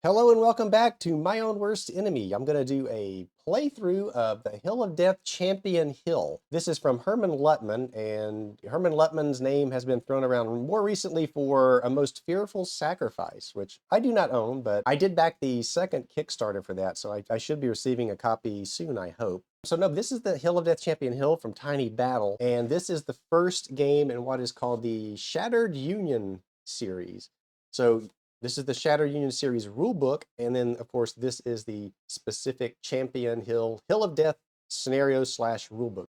Hello and welcome back to My Own Worst Enemy. I'm going to do a playthrough of the Hill of Death Champion Hill. This is from Herman Luttman, and Herman Luttman's name has been thrown around more recently for A Most Fearful Sacrifice, which I do not own, but I did back the second Kickstarter for that, so I should be receiving a copy soon, I hope. So no, this is the Hill of Death Champion Hill from Tiny Battle, and this is the first game in what is called the Shattered Union series. So this is the Shattered Union series rulebook, and then of course this is the specific Champion Hill of Death scenario slash rulebook.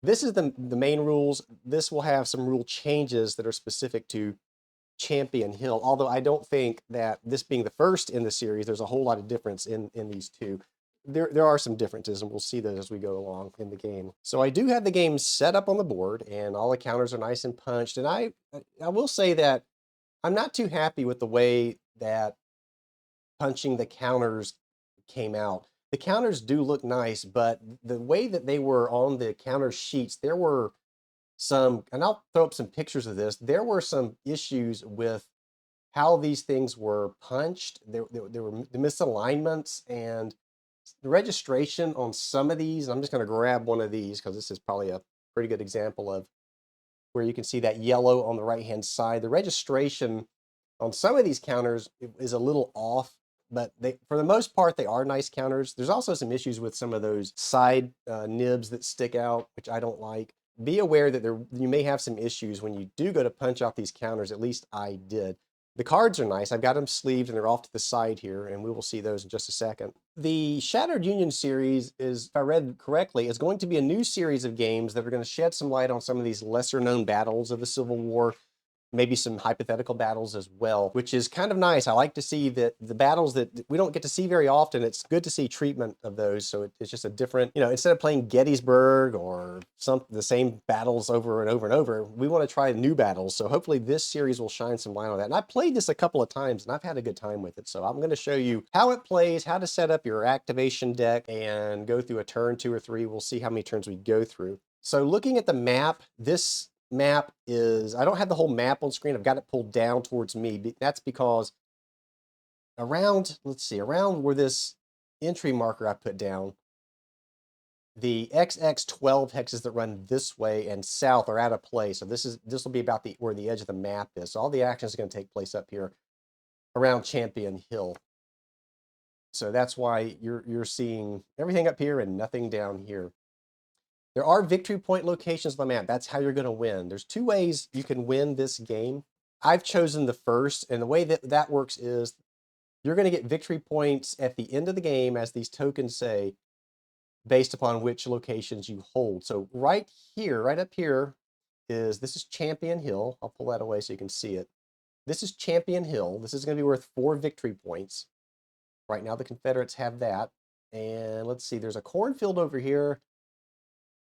This is the main rules. This will have some rule changes that are specific to Champion Hill, although I don't think that this being the first in the series, there's a whole lot of difference in these two. There are some differences, and we'll see those as we go along in the game. So I do have the game set up on the board, and all the counters are nice and punched. And I will say that I'm not too happy with the way that punching the counters came out. The counters do look nice, but the way that they were on the counter sheets, there were some, and I'll throw up some pictures of this, there were some issues with how these things were punched. There were the misalignments and the registration on some of these. I'm just going to grab one of these because this is probably a pretty good example of where you can see that yellow on the right hand side. The registration on some of these counters is a little off, but for the most part, they are nice counters. There's also some issues with some of those side nibs that stick out, which I don't like. Be aware that you may have some issues when you do go to punch out these counters. At least I did. The cards are nice. I've got them sleeved and they're off to the side here, and we will see those in just a second. The Shattered Union series is, if I read correctly, is going to be a new series of games that are going to shed some light on some of these lesser known battles of the Civil War, maybe some hypothetical battles as well, which is kind of nice. I like to see that the battles that we don't get to see very often, it's good to see treatment of those. So it's just a different, instead of playing Gettysburg or the same battles over and over and over, we want to try new battles. So hopefully this series will shine some light on that. And I played this a couple of times and I've had a good time with it. So I'm going to show you how it plays, how to set up your activation deck and go through a turn, 2 or 3. We'll see how many turns we go through. So looking at the map, this map is, I don't have the whole map on screen. I've got it pulled down towards me. That's because around, let's see, around where this entry marker I put down, the XX12 hexes that run this way and south are out of play. So this will be about where the edge of the map is. So all the action is going to take place up here around Champion Hill. So that's why you're seeing everything up here and nothing down here. There are victory point locations on the map. That's how you're going to win. There's 2 ways you can win this game. I've chosen the first, and the way that works is you're going to get victory points at the end of the game, as these tokens say, based upon which locations you hold. So right here, right up here, this is Champion Hill. I'll pull that away so you can see it. This is Champion Hill. This is going to be worth 4 victory points. Right now, the Confederates have that. And let's see, there's a cornfield over here.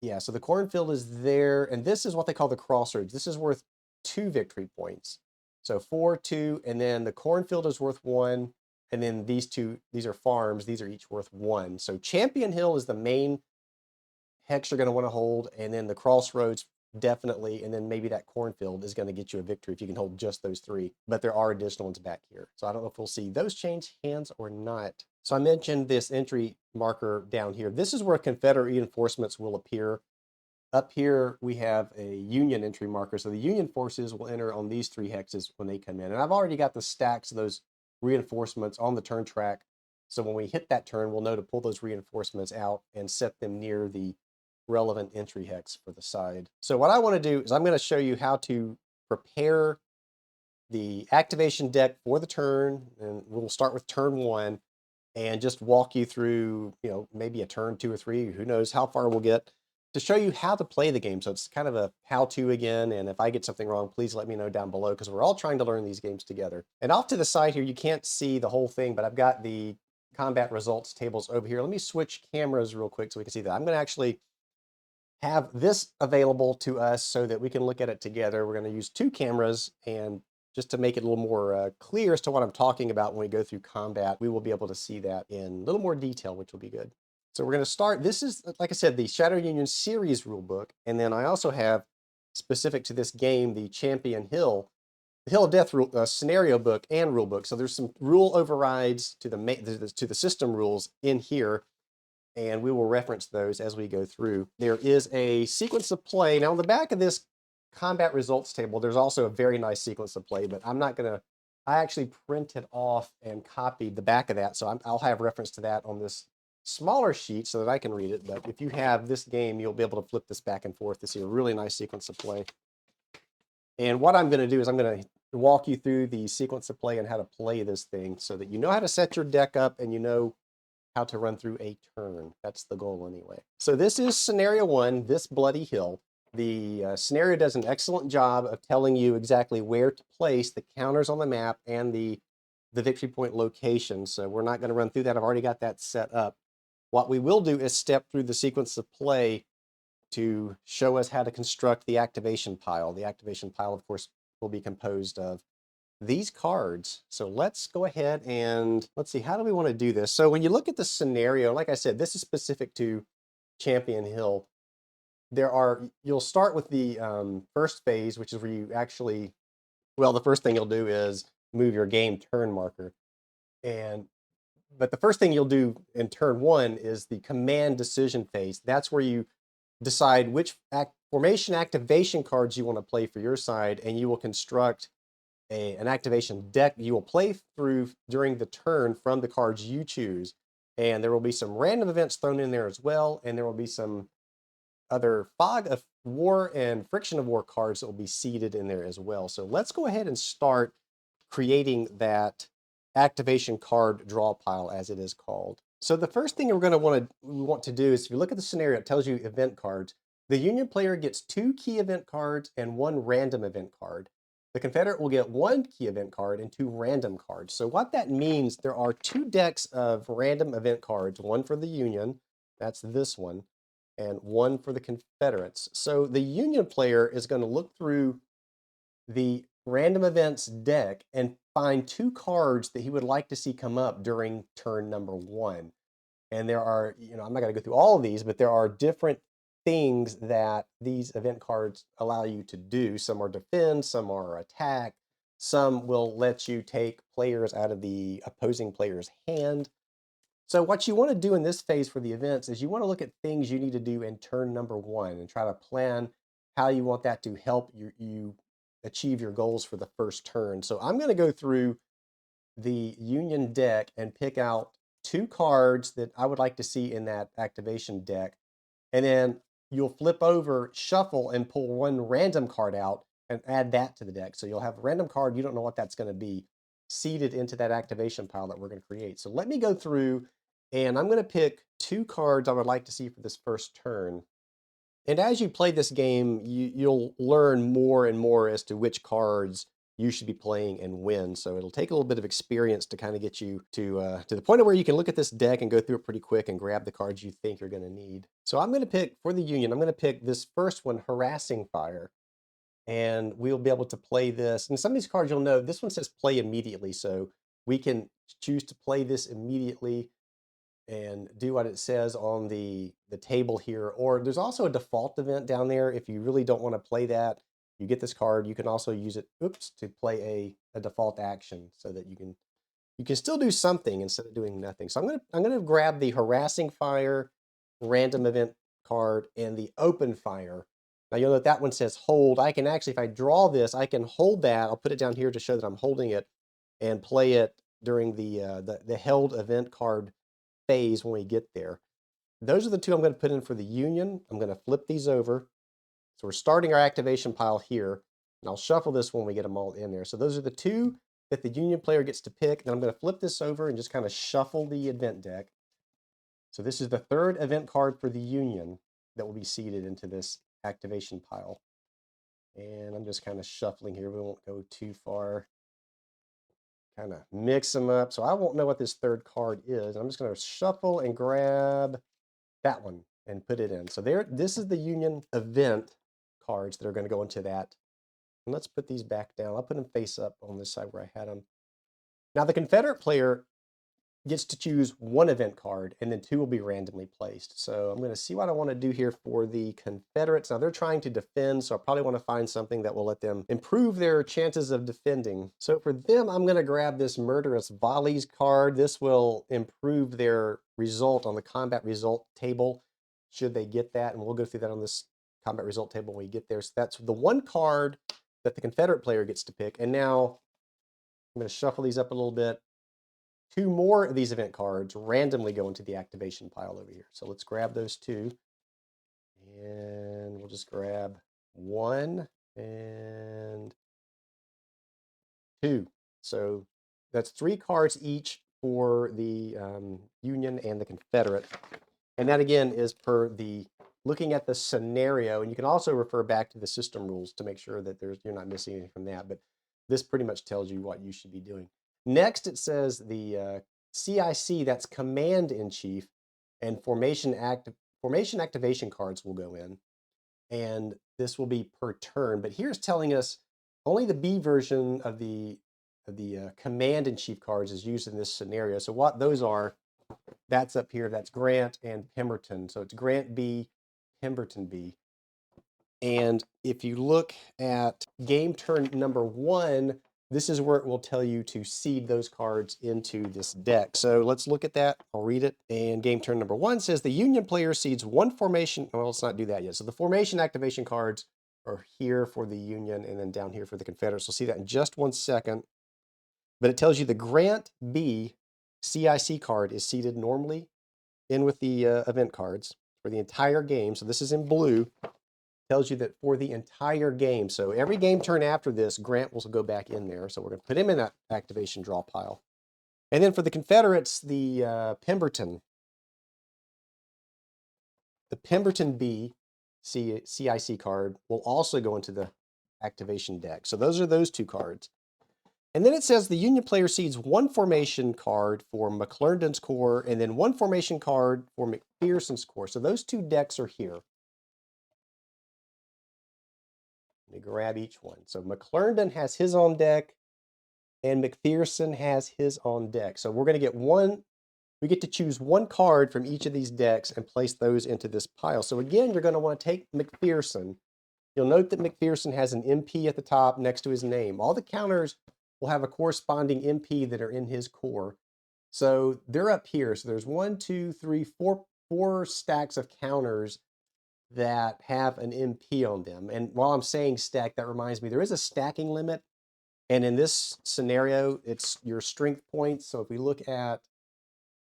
Yeah, so the cornfield is there, and this is what they call the crossroads. This is worth 2 victory points. So 4, 2, and then the cornfield is worth 1, and then these are farms. These are each worth 1. So Champion Hill is the main hex you're going to want to hold, and then the crossroads definitely, and then maybe that cornfield is going to get you a victory if you can hold just those 3. But there are additional ones back here. So I don't know if we'll see those change hands or not. So I mentioned this entry marker down here. This is where Confederate reinforcements will appear. Up here, we have a Union entry marker. So the Union forces will enter on these 3 hexes when they come in. And I've already got the stacks of those reinforcements on the turn track. So when we hit that turn, we'll know to pull those reinforcements out and set them near the relevant entry hex for the side. So what I want to do is I'm going to show you how to prepare the activation deck for the turn. And we'll start with turn 1 and just walk you through, maybe a turn 2 or 3, who knows how far we'll get, to show you how to play the game. So it's kind of a how-to again, and if I get something wrong, please let me know down below, because we're all trying to learn these games together. And off to the side here, you can't see the whole thing, but I've got the combat results tables over here. Let me switch cameras real quick so we can see that. I'm going to actually have this available to us so that we can look at it together. We're going to use 2 cameras, and just to make it a little more clear as to what I'm talking about when we go through combat, we will be able to see that in a little more detail, which will be good. So we're going to start. This is, like I said, the Shattered Union series rulebook. And then I also have, specific to this game, the Champion Hill Hill of Death scenario book and rule book. So there's some rule overrides to the system rules in here, and we will reference those as we go through. There is a sequence of play. Now on the back of this combat results table, there's also a very nice sequence of play, but I'm not gonna, I actually printed off and copied the back of that, so I'll have reference to that on this smaller sheet so that I can read it. But if you have this game, you'll be able to flip this back and forth to see a really nice sequence of play. And what I'm gonna do is I'm gonna walk you through the sequence of play and how to play this thing so that you know how to set your deck up and you know how to run through a turn. That's the goal anyway. So this is scenario one, this bloody hill. The scenario does an excellent job of telling you exactly where to place the counters on the map and the victory point location. So we're not going to run through that. I've already got that set up. What we will do is step through the sequence of play to show us how to construct the activation pile. The activation pile, of course, will be composed of these cards. So let's go ahead and let's see, how do we want to do this? So when you look at the scenario, like I said, this is specific to Champion Hill. You'll start with the first phase, which is where you actually, well, the first thing you'll do is move your game turn marker. But the first thing you'll do in turn one is the command decision phase. That's where you decide which formation activation cards you want to play for your side, and you will construct an activation deck you will play through during the turn from the cards you choose. And there will be some random events thrown in there as well, and there will be some other Fog of War and Friction of War cards that will be seeded in there as well. So let's go ahead and start creating that activation card draw pile, as it is called. So the first thing we want to do is, if you look at the scenario, it tells you event cards. The Union player gets 2 key event cards and 1 random event card. The Confederate will get 1 key event card and 2 random cards. So what that means, there are 2 decks of random event cards, one for the Union, that's this one, and 1 for the Confederates. So the Union player is going to look through the random events deck and find 2 cards that he would like to see come up during turn number 1. And there are, I'm not going to go through all of these, but there are different things that these event cards allow you to do. Some are defend, some are attack, some will let you take players out of the opposing player's hand. So what you want to do in this phase for the events is you want to look at things you need to do in turn number 1 and try to plan how you want that to help you achieve your goals for the first turn. So I'm going to go through the Union deck and pick out 2 cards that I would like to see in that activation deck. And then you'll flip over, shuffle, and pull 1 random card out and add that to the deck. So you'll have a random card, you don't know what that's going to be, seeded into that activation pile that we're going to create. So let me go through, and I'm going to pick 2 cards I would like to see for this first turn. And as you play this game, you'll learn more and more as to which cards you should be playing and when. So it'll take a little bit of experience to kind of get you to the point of where you can look at this deck and go through it pretty quick and grab the cards you think you're going to need. So I'm going to pick, for the Union, I'm going to pick this first one, Harassing Fire. And we'll be able to play this. And some of these cards you'll know, this one says play immediately. So we can choose to play this immediately and do what it says on the table here. Or there's also a default event down there. If you really don't want to play that, you get this card. You can also use it, to play a default action so that you can still do something instead of doing nothing. So I'm gonna grab the Harassing Fire random event card and the Open Fire. Now you'll note that one says hold. I can actually, if I draw this, I can hold that. I'll put it down here to show that I'm holding it and play it during the held event card phase when we get there. Those are the 2 I'm going to put in for the Union. I'm going to flip these over. So we're starting our activation pile here, and I'll shuffle this when we get them all in there. So those are the 2 that the Union player gets to pick. Then I'm going to flip this over and just kind of shuffle the event deck. So this is the 3rd event card for the Union that will be seeded into this activation pile. And I'm just kind of shuffling here. We won't go too far. Kind of mix them up. So I won't know what this 3rd card is. I'm just going to shuffle and grab that one and put it in. So this is the Union event cards that are going to go into that. And let's put these back down. I'll put them face up on this side where I had them. Now the Confederate player gets to choose one event card, and then 2 will be randomly placed. So I'm going to see what I want to do here for the Confederates. Now they're trying to defend, so I probably want to find something that will let them improve their chances of defending. So for them, I'm going to grab this Murderous Volleys card. This will improve their result on the combat result table, should they get that, and we'll go through that on this combat result table when we get there. So that's the one card that the Confederate player gets to pick. And now I'm going to shuffle these up a little bit. 2 more of these event cards randomly go into the activation pile over here. So let's grab those 2. And we'll just grab 1 and 2. So that's 3 cards each for the Union and the Confederate. And that again is per the looking at the scenario. And you can also refer back to the system rules to make sure that you're not missing anything from that. But this pretty much tells you what you should be doing. Next, it says the CIC, that's Command in Chief, and formation activation cards will go in. And this will be per turn. But here's telling us only the B version of the Command in Chief cards is used in this scenario. So what those are, that's up here. That's Grant and Pemberton. So it's Grant B, Pemberton B. And if you look at game turn number 1, this is where it will tell you to seed those cards into this deck. So let's look at that. I'll read it. And game turn number 1 says the Union player seeds 1 formation. Well, let's not do that yet. So the formation activation cards are here for the Union and then down here for the Confederates. We'll see that in just 1 second. But it tells you the Grant B CIC card is seated normally in with the event cards for the entire game. So this is in blue. Tells you that for the entire game. So every game turn after this, Grant will go back in there. So we're going to put him in that activation draw pile. And then for the Confederates, the Pemberton B CIC card will also go into the activation deck. So those are those 2 cards. And then it says the Union player seeds 1 formation card for McClernand's Corps and then 1 formation card for McPherson's Corps. So those 2 decks are here. Let me grab each one. So McClernand has his on deck and McPherson has his on deck. So we're going to get we get to choose 1 card from each of these decks and place those into this pile. So again, you're going to want to take McPherson. You'll note that McPherson has an MP at the top next to his name. All the counters will have a corresponding MP that are in his corps. So they're up here. So there's 1, 2, 3, 4 stacks of counters that have an MP on them. And while I'm saying stack, that reminds me, there is a stacking limit. And in this scenario, it's your strength points. So if we look at,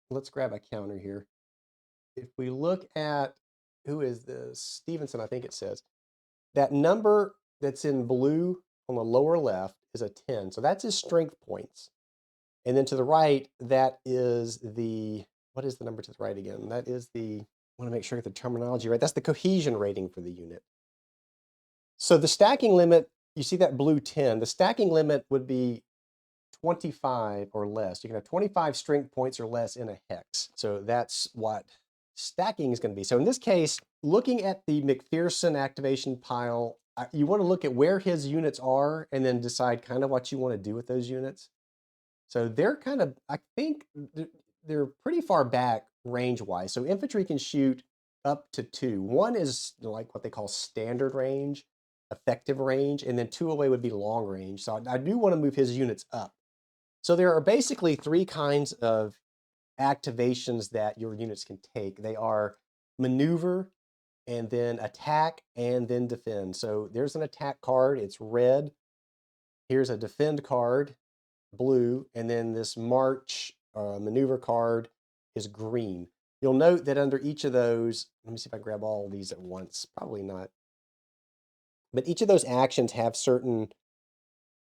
let's grab a counter here. If we look at, who is this? Stevenson, I think it says. That number that's in blue on the lower left is a 10. So that's his strength points. And then to the right, that is the, what is the number to the right again? That is the, I want to make sure I get the terminology right. That's the cohesion rating for the unit. So the stacking limit, you see that blue 10, the stacking limit would be 25 or less. You can have 25 strength points or less in a hex. So that's what stacking is going to be. So in this case, looking at the McPherson activation pile, you want to look at where his units are and then decide kind of what you want to do with those units. So they're kind of, I think they're pretty far back range-wise. So infantry can shoot up to 2. 1 is like what they call standard range, effective range, and then 2 away would be long range. So I do want to move his units up. So there are basically 3 kinds of activations that your units can take. They are maneuver, and then attack, and then defend. So there's an attack card, it's red. Here's a defend card, blue, and then this march maneuver card is green. You'll note that under each of those, let me see if I grab all of these at once, probably not. But each of those actions have certain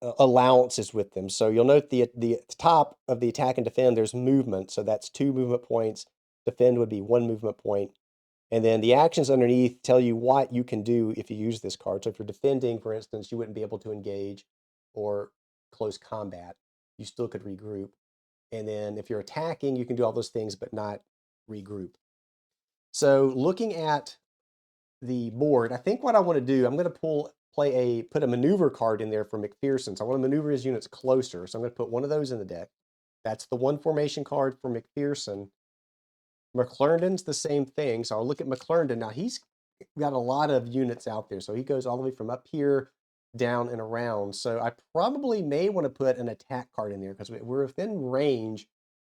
allowances with them. So you'll note the top of the attack and defend, there's movement. So that's 2 movement points. Defend would be 1 movement point. And then the actions underneath tell you what you can do if you use this card. So if you're defending, for instance, you wouldn't be able to engage or close combat. You still could regroup. And then if you're attacking, you can do all those things, but not regroup. So looking at the board, I think what I want to do, I'm going to put a maneuver card in there for McPherson. So I want to maneuver his units closer. So I'm going to put one of those in the deck. That's the one formation card for McPherson. McClernand's the same thing. So I'll look at McClernand. Now he's got a lot of units out there. So he goes all the way from up here down and around. So I probably may want to put an attack card in there because we're within range,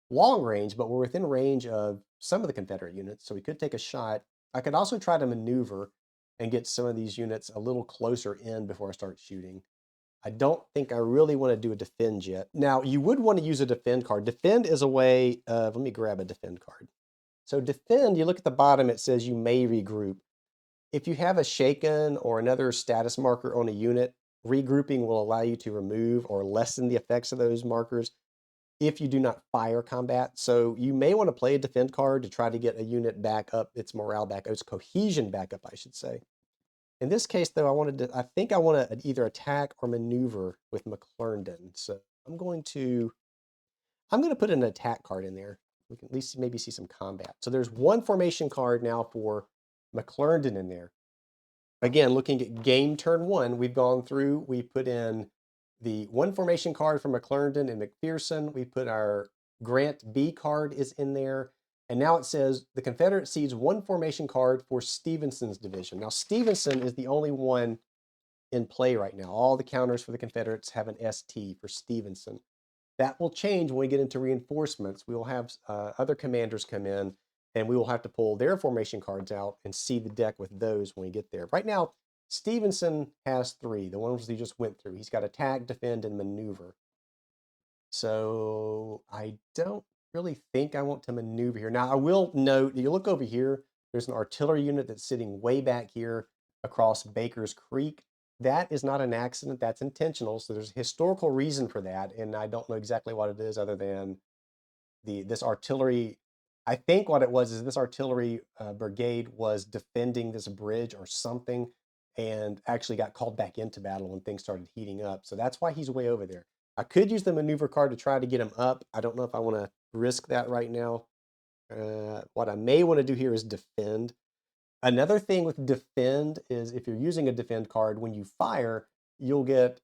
long range, but we're within range of some of the Confederate units. So we could take a shot. I could also try to maneuver and get some of these units a little closer in before I start shooting. I don't think I really want to do a defend yet. Now, you would want to use a defend card. Defend is a way of, let me grab a defend card. So defend, you look at the bottom, it says you may regroup. If you have a shaken or another status marker on a unit, regrouping will allow you to remove or lessen the effects of those markers if you do not fire combat. So you may want to play a defend card to try to get a unit back up, its morale back, its cohesion back up, I should say. In this case, though, I think I want to either attack or maneuver with McClernand. So I'm going to put an attack card in there. We can at least maybe see some combat. So there's one formation card now for McClernand in there. Again, looking at game turn 1, we've gone through, we put in the one formation card for McClernand and McPherson. We put our Grant B card is in there. And now it says the Confederate cedes one formation card for Stevenson's division. Now, Stevenson is the only one in play right now. All the counters for the Confederates have an ST for Stevenson. That will change when we get into reinforcements. We will have other commanders come in, and we will have to pull their formation cards out and seed the deck with those when we get there. Right now, Stevenson has 3, the ones he just went through. He's got attack, defend, and maneuver. So I don't really think I want to maneuver here. Now, I will note, you look over here, there's an artillery unit that's sitting way back here across Baker's Creek. That is not an accident, that's intentional. So there's a historical reason for that, and I don't know exactly what it is other than this artillery. I think what it was is this artillery brigade was defending this bridge or something and actually got called back into battle when things started heating up. So that's why he's way over there. I could use the maneuver card to try to get him up. I don't know if I want to risk that right now. What I may want to do here is defend. Another thing with defend is if you're using a defend card, when you fire, you'll get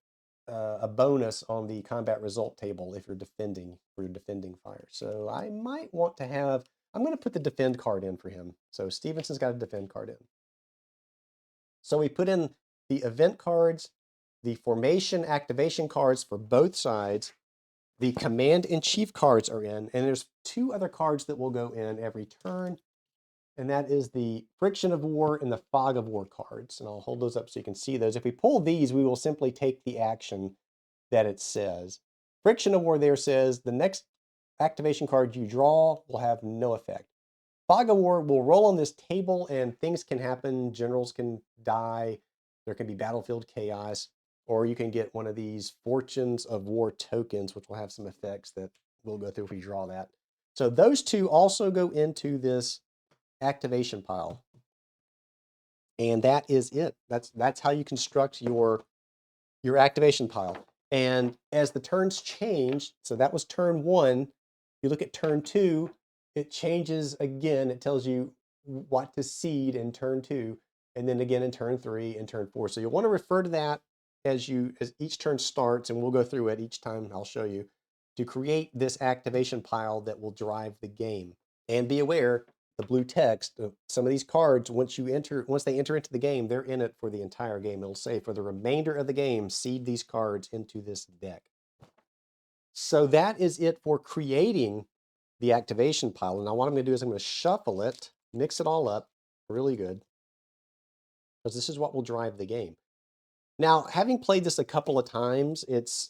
a bonus on the combat result table if you're defending for your defending fire. So I might want to have, I'm going to put the defend card in for him. So Stevenson's got a defend card in. So we put in the event cards, the formation activation cards for both sides. The command-in-chief cards are in, and there's 2 other cards that will go in every turn, and that is the friction of war and the fog of war cards. And I'll hold those up so you can see those. If we pull these, we will simply take the action that it says. Friction of war there says the next activation card you draw will have no effect. Fog of war will roll on this table and things can happen. Generals can die. There can be battlefield chaos. Or you can get one of these Fortunes of War tokens, which will have some effects that we'll go through if we draw that. So those 2 also go into this activation pile. And that is it. That's how you construct your activation pile. And as the turns change, so that was turn 1, you look at turn 2, it changes again. It tells you what to seed in turn 2, and then again in turn 3 and turn 4. So you'll want to refer to that as each turn starts, and we'll go through it each time. I'll show you to create this activation pile that will drive the game. And be aware, the blue text, some of these cards, once they enter into the game, they're in it for the entire game. It'll say for the remainder of the game, seed these cards into this deck. So that is it for creating the activation pile. And now what I'm going to do is I'm going to shuffle it, mix it all up really good, because this is what will drive the game. Now, having played this a couple of times,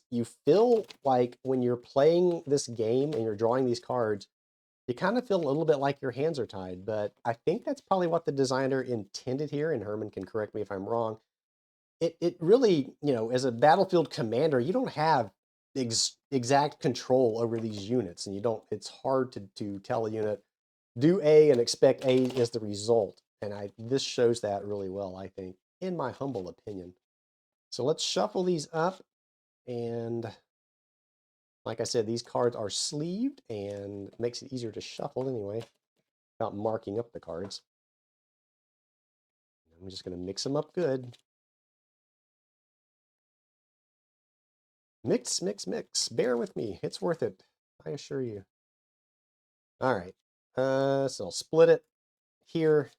you feel like when you're playing this game and you're drawing these cards, you kind of feel a little bit like your hands are tied, but I think that's probably what the designer intended here, and Herman can correct me if I'm wrong. It really, as a battlefield commander, you don't have exact control over these units, and it's hard to tell a unit, do A and expect A as the result. And this shows that really well, I think, in my humble opinion. So let's shuffle these up, and like I said, these cards are sleeved and it makes it easier to shuffle anyway, without marking up the cards. I'm just going to mix them up good. Mix, mix, mix. Bear with me. It's worth it. I assure you. All right. So I'll split it here.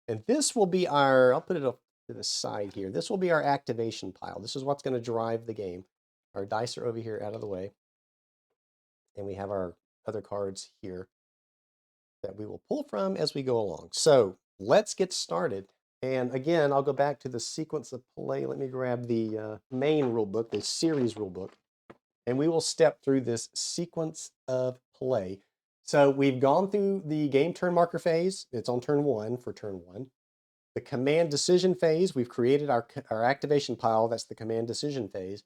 And this will be our, I'll put it up to the side here. This will be our activation pile. This is what's going to drive the game. Our dice are over here out of the way. And we have our other cards here that we will pull from as we go along. So let's get started. And again, I'll go back to the sequence of play. Let me grab the main rule book, the series rule book, and we will step through this sequence of play. So we've gone through the game turn marker phase. It's on turn 1 for turn 1. The command decision phase, we've created our activation pile. That's the command decision phase.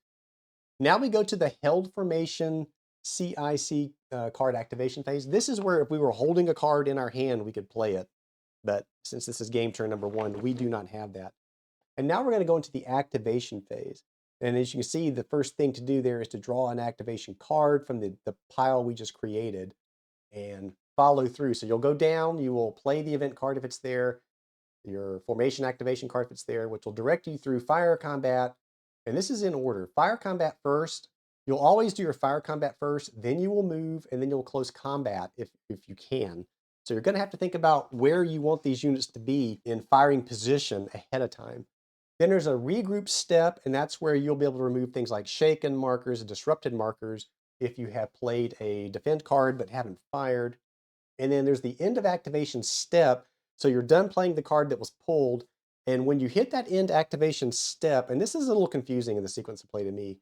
Now we go to the held formation CIC card activation phase. This is where if we were holding a card in our hand, we could play it. But since this is game turn number 1, we do not have that. And now we're going to go into the activation phase. And as you can see, the first thing to do there is to draw an activation card from the pile we just created and follow through. So you'll go down, you will play the event card if it's there, your formation activation card if it's there, which will direct you through fire combat. And this is in order. Fire combat first. You'll always do your fire combat first, then you will move, and then you'll close combat if you can. So you're going to have to think about where you want these units to be in firing position ahead of time. Then there's a regroup step, and that's where you'll be able to remove things like shaken markers and disrupted markers if you have played a defend card but haven't fired. And then there's the end of activation step. So you're done playing the card that was pulled. And when you hit that end activation step, and this is a little confusing in the sequence of play to me,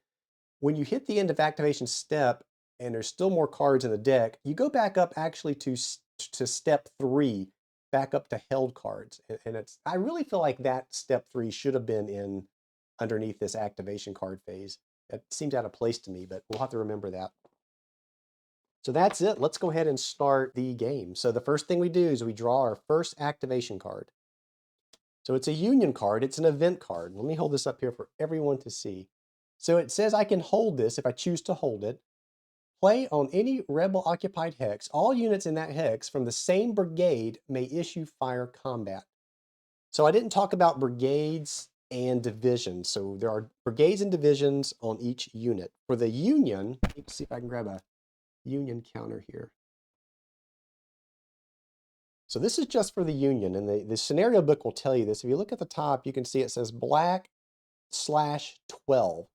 when you hit the end of activation step and there's still more cards in the deck, you go back up actually to step 3, back up to held cards. And I really feel like that step 3 should have been in underneath this activation card phase. It seems out of place to me, but we'll have to remember that. So that's it. Let's go ahead and start the game. So the first thing we do is we draw our first activation card. So it's a union card. It's an event card. Let me hold this up here for everyone to see. So it says I can hold this if I choose to hold it. Play on any rebel-occupied hex. All units in that hex from the same brigade may issue fire combat. So I didn't talk about brigades and divisions. So there are brigades and divisions on each unit. For the union, let's see if I can grab a union counter here. So this is just for the union, and the scenario book will tell you this. If you look at the top, you can see it says black/12.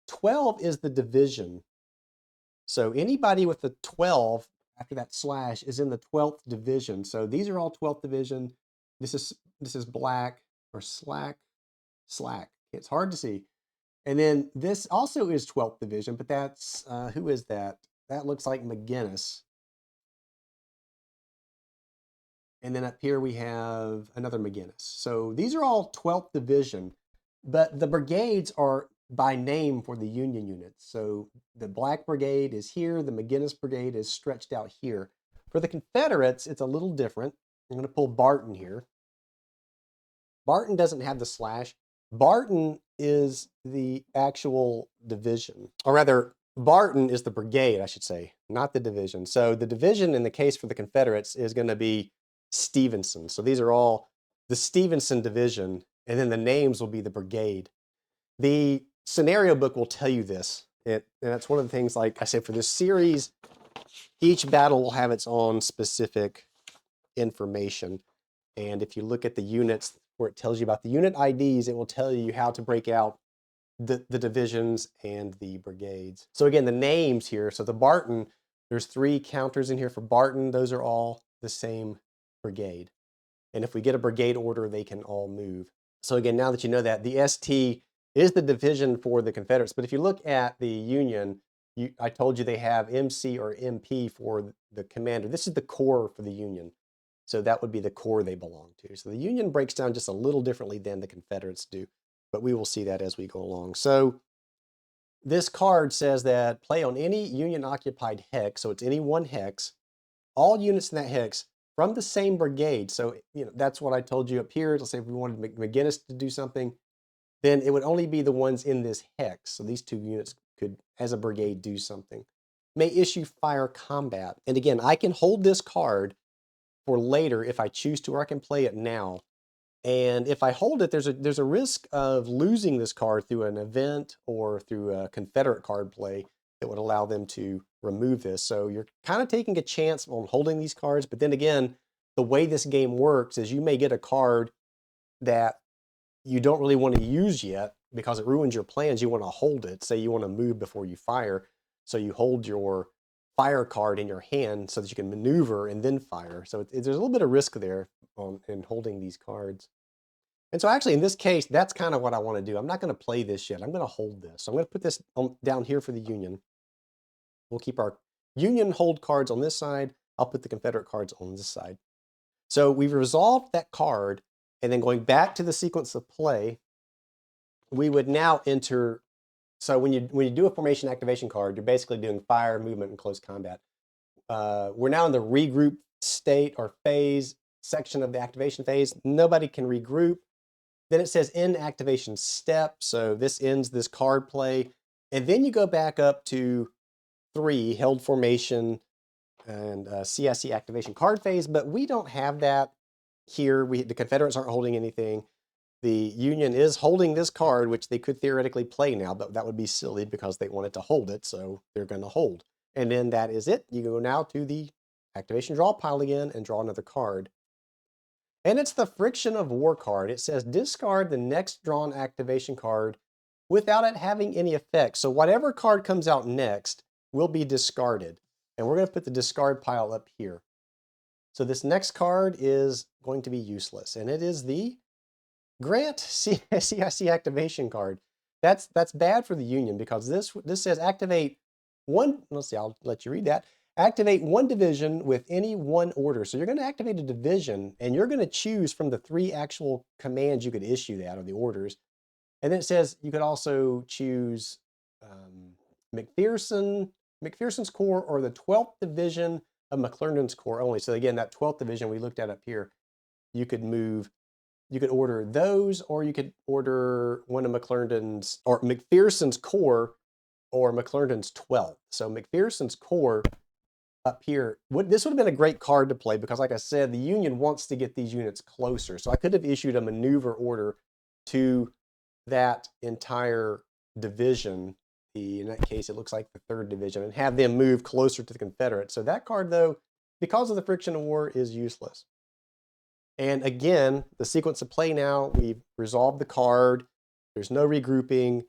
12 is the division. So anybody with the 12 after that slash is in the 12th division. So these are all 12th division. This is black or slack. It's hard to see. And then this also is 12th division, but that's, who is that? That looks like McGinnis. And then up here we have another McGinnis. So these are all 12th division, but the brigades are by name for the Union units. So the Black Brigade is here, the McGinnis Brigade is stretched out here. For the Confederates, it's a little different. I'm going to pull Barton here. Barton doesn't have the slash. Barton is the actual division, or rather, Barton is the brigade, I should say, not the division. So the division in the case for the Confederates is going to be Stevenson. So these are all the Stevenson division, and then the names will be the brigade. The scenario book will tell you this. And that's one of the things, like I said, for this series, each battle will have its own specific information. And if you look at the units where it tells you about the unit IDs, it will tell you how to break out the divisions and the brigades. So again, the names here, so the Barton, there's 3 counters in here for Barton. Those are all the same brigade. And if we get a brigade order, they can all move. So again, now that you know that, the ST is the division for the Confederates. But if you look at the Union, I told you they have MC or MP for the commander. This is the corps for the Union. So that would be the corps they belong to. So the Union breaks down just a little differently than the Confederates do, but we will see that as we go along. So this card says that play on any Union-occupied hex, so it's any one hex, all units in that hex from the same brigade. So that's what I told you up here. It'll say if we wanted McGinnis to do something, then it would only be the ones in this hex. So these 2 units could, as a brigade, do something. May issue fire combat. And again, I can hold this card for later if I choose to, or I can play it now. And if I hold it, there's a risk of losing this card through an event or through a Confederate card play that would allow them to remove this. So you're kind of taking a chance on holding these cards. But then again, the way this game works is you may get a card that you don't really want to use yet because it ruins your plans. You want to hold it. Say you want to move before you fire. So you hold your fire card in your hand so that you can maneuver and then fire. So there's a little bit of risk there in holding these cards. And so actually in this case, that's kind of what I want to do. I'm not going to play this yet. I'm going to hold this. So I'm going to put this down here for the Union. We'll keep our Union hold cards on this side. I'll put the Confederate cards on this side. So we've resolved that card, and then going back to the sequence of play, we would now enter. So when you do a formation activation card, you're basically doing fire, movement, and close combat. We're now in the regroup state or phase section of the activation phase. Nobody can regroup. Then it says end activation step. So this ends this card play. And then you go back up to 3, held formation and CIC activation card phase. But we don't have that here. The Confederates aren't holding anything. The Union is holding this card, which they could theoretically play now, but that would be silly because they wanted to hold it. So they're going to hold. And then that is it. You go now to the activation draw pile again and draw another card. And it's the Friction of War card. It says discard the next drawn activation card without it having any effect. So whatever card comes out next will be discarded. And we're going to put the discard pile up here. So this next card is going to be useless. And it is the Grant CIC activation card. That's bad for the Union because this says activate one. Let's see, I'll let you read that. Activate one division with any one order. So you're going to activate a division and you're going to choose from the 3 actual commands you could issue that, or the orders. And then it says you could also choose McPherson's Corps or the 12th Division of McClernand's Corps only. So again, that 12th Division we looked at up here, you could order those, or you could order one of McClernand's or McPherson's Corps or McClernand's 12th. So McPherson's Corps up here, this would have been a great card to play because, like I said, the Union wants to get these units closer. So I could have issued a maneuver order to that entire division. In that case, it looks like the 3rd Division, and have them move closer to the Confederates. So that card, though, because of the Friction of War, is useless. And again, the sequence of play now, we've resolved the card. There's no regrouping.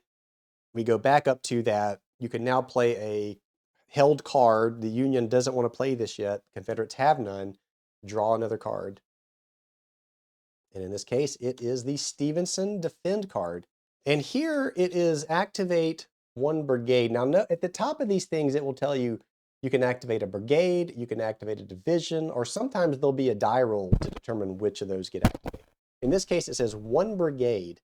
We go back up to that. You can now play a held card. The Union doesn't want to play this yet. Confederates have none. Draw another card. And in this case, it is the Stevenson Defend card. And here it is activate 1 brigade. Now, at the top of these things, it will tell you you can activate a brigade, you can activate a division, or sometimes there'll be a die roll to determine which of those get activated. In this case, it says 1 brigade.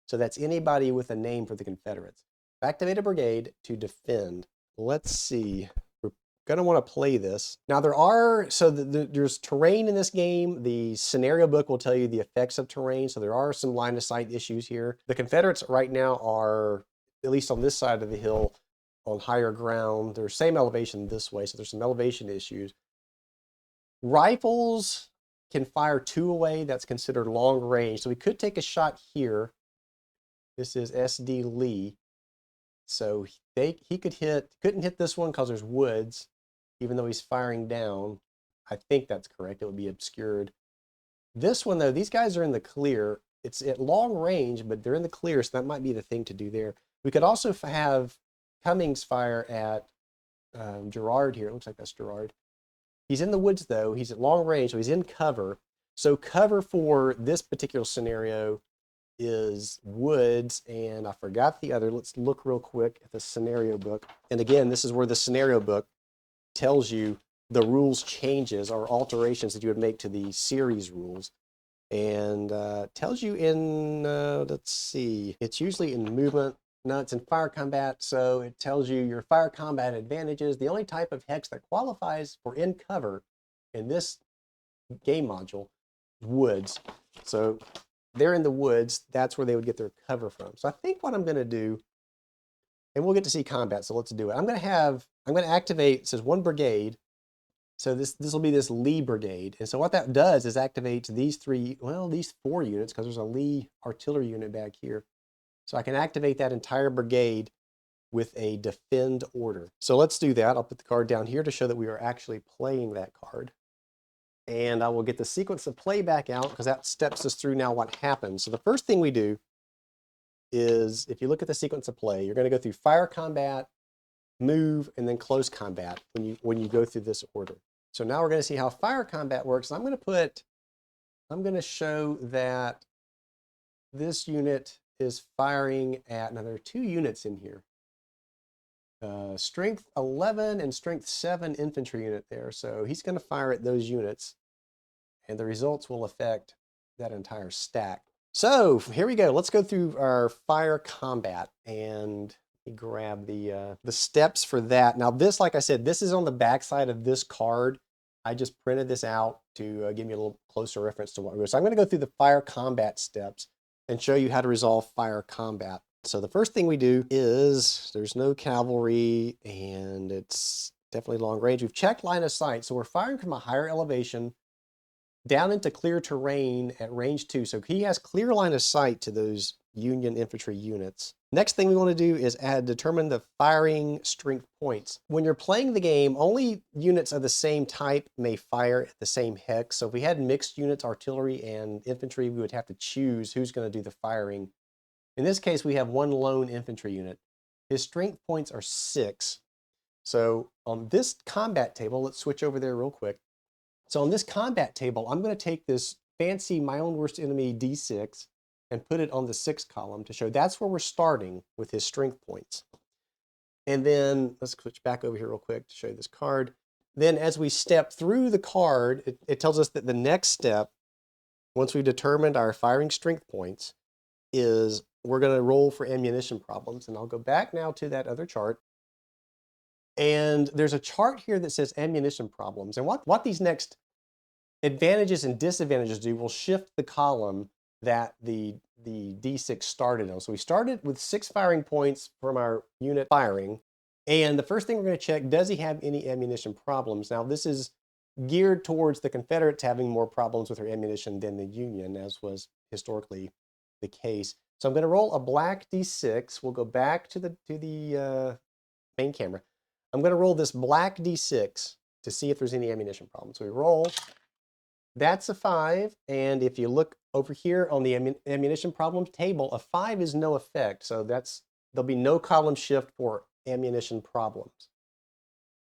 So that's anybody with a name for the Confederates. Activate a brigade to defend. Let's see. We're going to want to play this. Now there's terrain in this game. The scenario book will tell you the effects of terrain. So there are some line of sight issues here. The Confederates right now are, at least on this side of the hill, on higher ground. They're same elevation this way. So there's some elevation issues. Rifles can fire 2 away. That's considered long range. So we could take a shot here. This is SD Lee. So he couldn't hit this one because there's woods, even though he's firing down. I think that's correct. It would be obscured. This one, though, these guys are in the clear. It's at long range, but they're in the clear, so that might be the thing to do there. We could also have Cummings fire at Gerard here. It looks like that's Gerard. He's in the woods, though. He's at long range, so he's in cover. So cover for this particular scenario is woods, and I forgot the other. Let's look real quick at the scenario book. And again, this is where the scenario book tells you the rules changes or alterations that you would make to the series rules. And tells you in, let's see, it's usually in movement. No, it's in fire combat. So it tells you your fire combat advantages. The only type of hex that qualifies for in cover in this game module, woods. So they're in the woods. That's where they would get their cover from. So I think what I'm going to do, and we'll get to see combat, so let's do it. I'm going to activate, it says 1 brigade. So this will be this Lee brigade. And so what that does is activates these 4 units, because there's a Lee artillery unit back here. So I can activate that entire brigade with a defend order. So let's do that. I'll put the card down here to show that we are actually playing that card. And I will get the sequence of play back out because that steps us through now what happens. So the first thing we do is, if you look at the sequence of play, you're going to go through fire combat, move, and then close combat when you go through this order. So now we're going to see how fire combat works. I'm going to show that this unit is firing at, now there are 2 units in here. Strength 11 and strength 7 infantry unit there. So he's going to fire at those units, and the results will affect that entire stack. So here we go. Let's go through our fire combat, and grab the steps for that. Now this, like I said, this is on the back side of this card. I just printed this out to give me a little closer reference to what we're doing. So I'm going to go through the fire combat steps and show you how to resolve fire combat. So the first thing we do is, there's no cavalry and it's definitely long range. We've checked line of sight. So we're firing from a higher elevation down into clear terrain at range 2. So he has clear line of sight to those Union infantry units. Next thing we want to do is determine the firing strength points. When you're playing the game, only units of the same type may fire at the same hex. So if we had mixed units, artillery and infantry, we would have to choose who's going to do the firing. In this case, we have 1 lone infantry unit. His strength points are 6. So on this combat table, let's switch over there real quick. So on this combat table, I'm going to take this fancy My Own Worst Enemy D6 and put it on the 6th column to show that's where we're starting with his strength points. And then let's switch back over here real quick to show you this card. Then as we step through the card, it tells us that the next step, once we've determined our firing strength points, is we're going to roll for ammunition problems. And I'll go back now to that other chart. And there's a chart here that says ammunition problems. And what these next advantages and disadvantages do will shift the column that the D6 started on. So we started with 6 firing points from our unit firing. And the first thing we're going to check, does he have any ammunition problems? Now this is geared towards the Confederates having more problems with their ammunition than the Union, as was historically the case. So I'm going to roll a black D6. We'll go back to the main camera. I'm going to roll this black D6 to see if there's any ammunition problems. So we roll. That's a 5. And if you look over here on the ammunition problems table, a 5 is no effect. So there'll be no column shift for ammunition problems.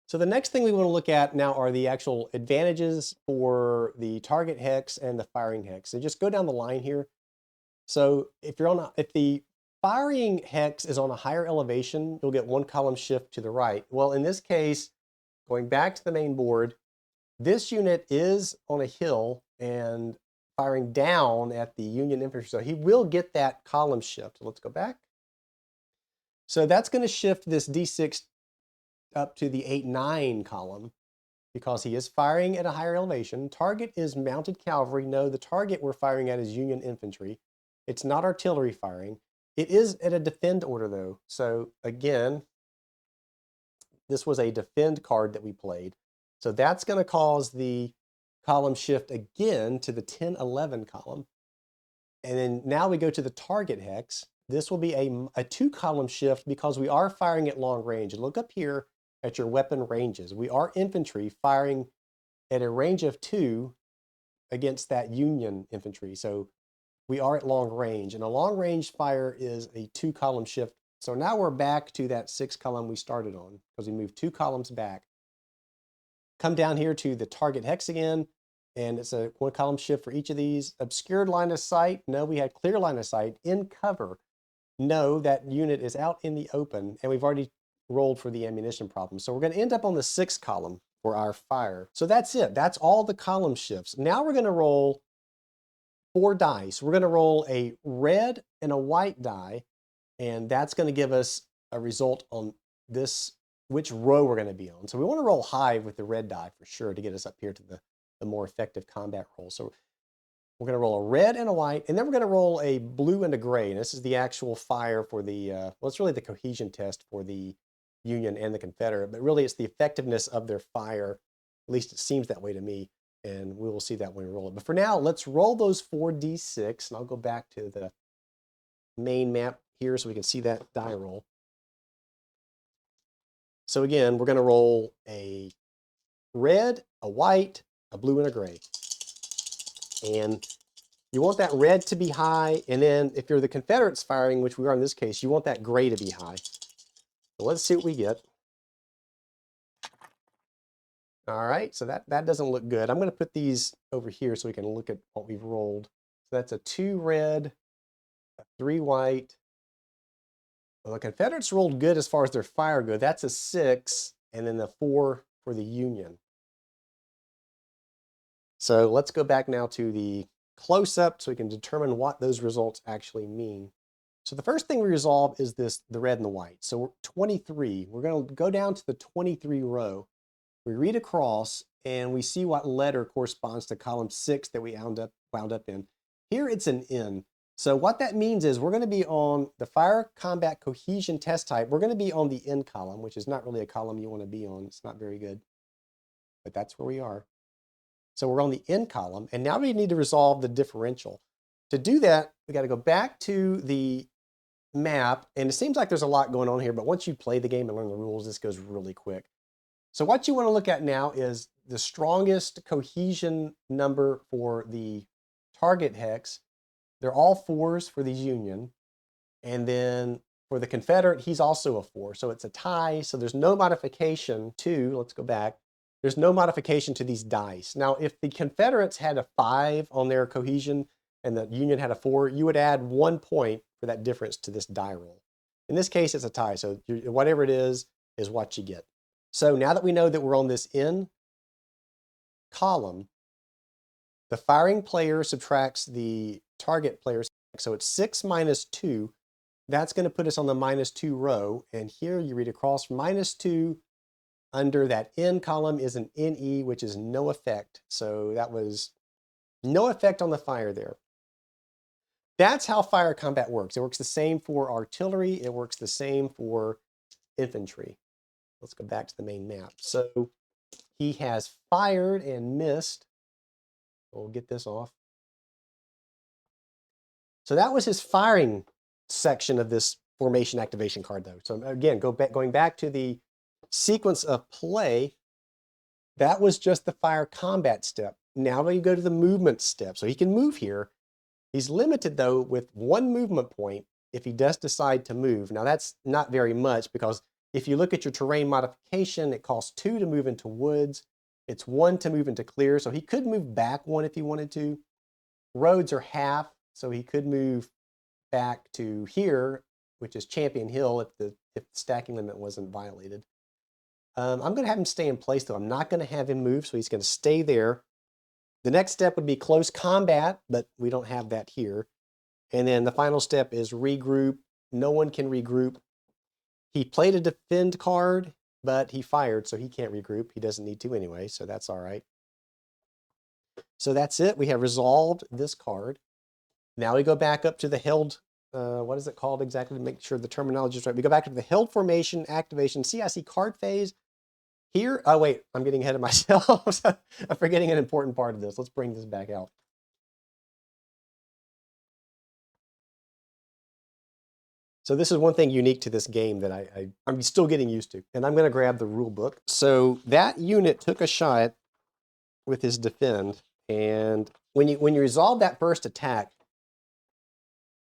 So the next thing we want to look at now are the actual advantages for the target hex and the firing hex. So just go down the line here. So if the firing hex is on a higher elevation, you'll get 1 column shift to the right. Well, in this case, going back to the main board, this unit is on a hill and firing down at the Union infantry. So he will get that column shift. Let's go back. So that's going to shift this D6 up to the 8-9 column because he is firing at a higher elevation. Target is mounted cavalry. No, the target we're firing at is Union infantry. It's not artillery firing. It is at a defend order though. So again, this was a defend card that we played. So that's going to cause the column shift again to the 10-11 column. And then now we go to the target hex. This will be a 2 column shift because we are firing at long range. And look up here at your weapon ranges. We are infantry firing at a range of 2 against that Union infantry. So we are at long range, and a long range fire is a 2 column shift. So now we're back to that 6 column we started on because we moved 2 columns back. Come down here to the target hex again, and it's a 1 column shift for each of these. Obscured line of sight. No, we had clear line of sight. In cover. No, that unit is out in the open, and we've already rolled for the ammunition problem. So we're going to end up on the 6th column for our fire. So that's it. That's all the column shifts. Now we're going to roll 4 dice. We're going to roll a red and a white die, and that's going to give us a result on this, which row we're going to be on. So we want to roll high with the red die for sure to get us up here to the more effective combat roll. So we're going to roll a red and a white, and then we're going to roll a blue and a gray. And this is the actual fire for the, well, it's really the cohesion test for the Union and the Confederate, but really it's the effectiveness of their fire. At least it seems that way to me. And we will see that when we roll it. But for now, let's roll those 4d6. And I'll go back to the main map here so we can see that die roll. So again, we're going to roll a red, a white, a blue, and a gray. And you want that red to be high, and then if you're the Confederates firing, which we are in this case, you want that gray to be high. So let's see what we get. All right, so that doesn't look good. I'm going to put these over here so we can look at what we've rolled. So that's a 2 red, a 3 white. Well, the Confederates rolled good as far as their fire go. That's a 6, and then the 4 for the Union. So let's go back now to the close-up so we can determine what those results actually mean. So the first thing we resolve is the red and the white. So we're 23. We're going to go down to the 23 row. We read across and we see what letter corresponds to column 6 that we wound up in. Here it's an N. So what that means is we're going to be on the Fire Combat Cohesion test type. We're going to be on the N column, which is not really a column you want to be on. It's not very good, but that's where we are. So we're on the N column, and now we need to resolve the differential. To do that, we got to go back to the map, and it seems like there's a lot going on here, but once you play the game and learn the rules, this goes really quick. So what you want to look at now is the strongest cohesion number for the target hex. They're all 4s for the Union. And then for the Confederate, he's also a 4. So it's a tie. So there's no modification to, let's go back. There's no modification to these dice. Now, if the Confederates had a 5 on their cohesion and the Union had a 4, you would add 1 point for that difference to this die roll. In this case, it's a tie. So whatever it is what you get. So now that we know that we're on this N column, the firing player subtracts the target player's. So it's 6 minus 2. That's going to put us on the -2 row. And here you read across -2 under that N column is an NE, which is no effect. So that was no effect on the fire there. That's how fire combat works. It works the same for artillery. It works the same for infantry. Let's go back to the main map. So he has fired and missed. We'll get this off. So that was his firing section of this formation activation card, though. So again, going back to the sequence of play, that was just the fire combat step. Now we go to the movement step. So he can move here. He's limited, though, with 1 movement point if he does decide to move. Now that's not very much, because if you look at your terrain modification, it costs 2 to move into woods. It's 1 to move into clear. So he could move back 1 if he wanted to. Roads are half, so he could move back to here, which is Champion Hill, if the stacking limit wasn't violated. I'm going to have him stay in place, though. I'm not going to have him move, so he's going to stay there. The next step would be close combat, but we don't have that here. And then the final step is regroup. No one can regroup. He played a defend card, but he fired, so he can't regroup. He doesn't need to anyway, so that's all right. So that's it. We have resolved this card. Now we go back up to the held, what is it called exactly, to make sure the terminology is right. We go back to the held formation activation CIC card phase. Here, oh wait, I'm getting ahead of myself. I'm forgetting an important part of this. Let's bring this back out. So this is one thing unique to this game that I'm still getting used to. And I'm going to grab the rule book. So that unit took a shot with his defend. And when you resolve that first attack,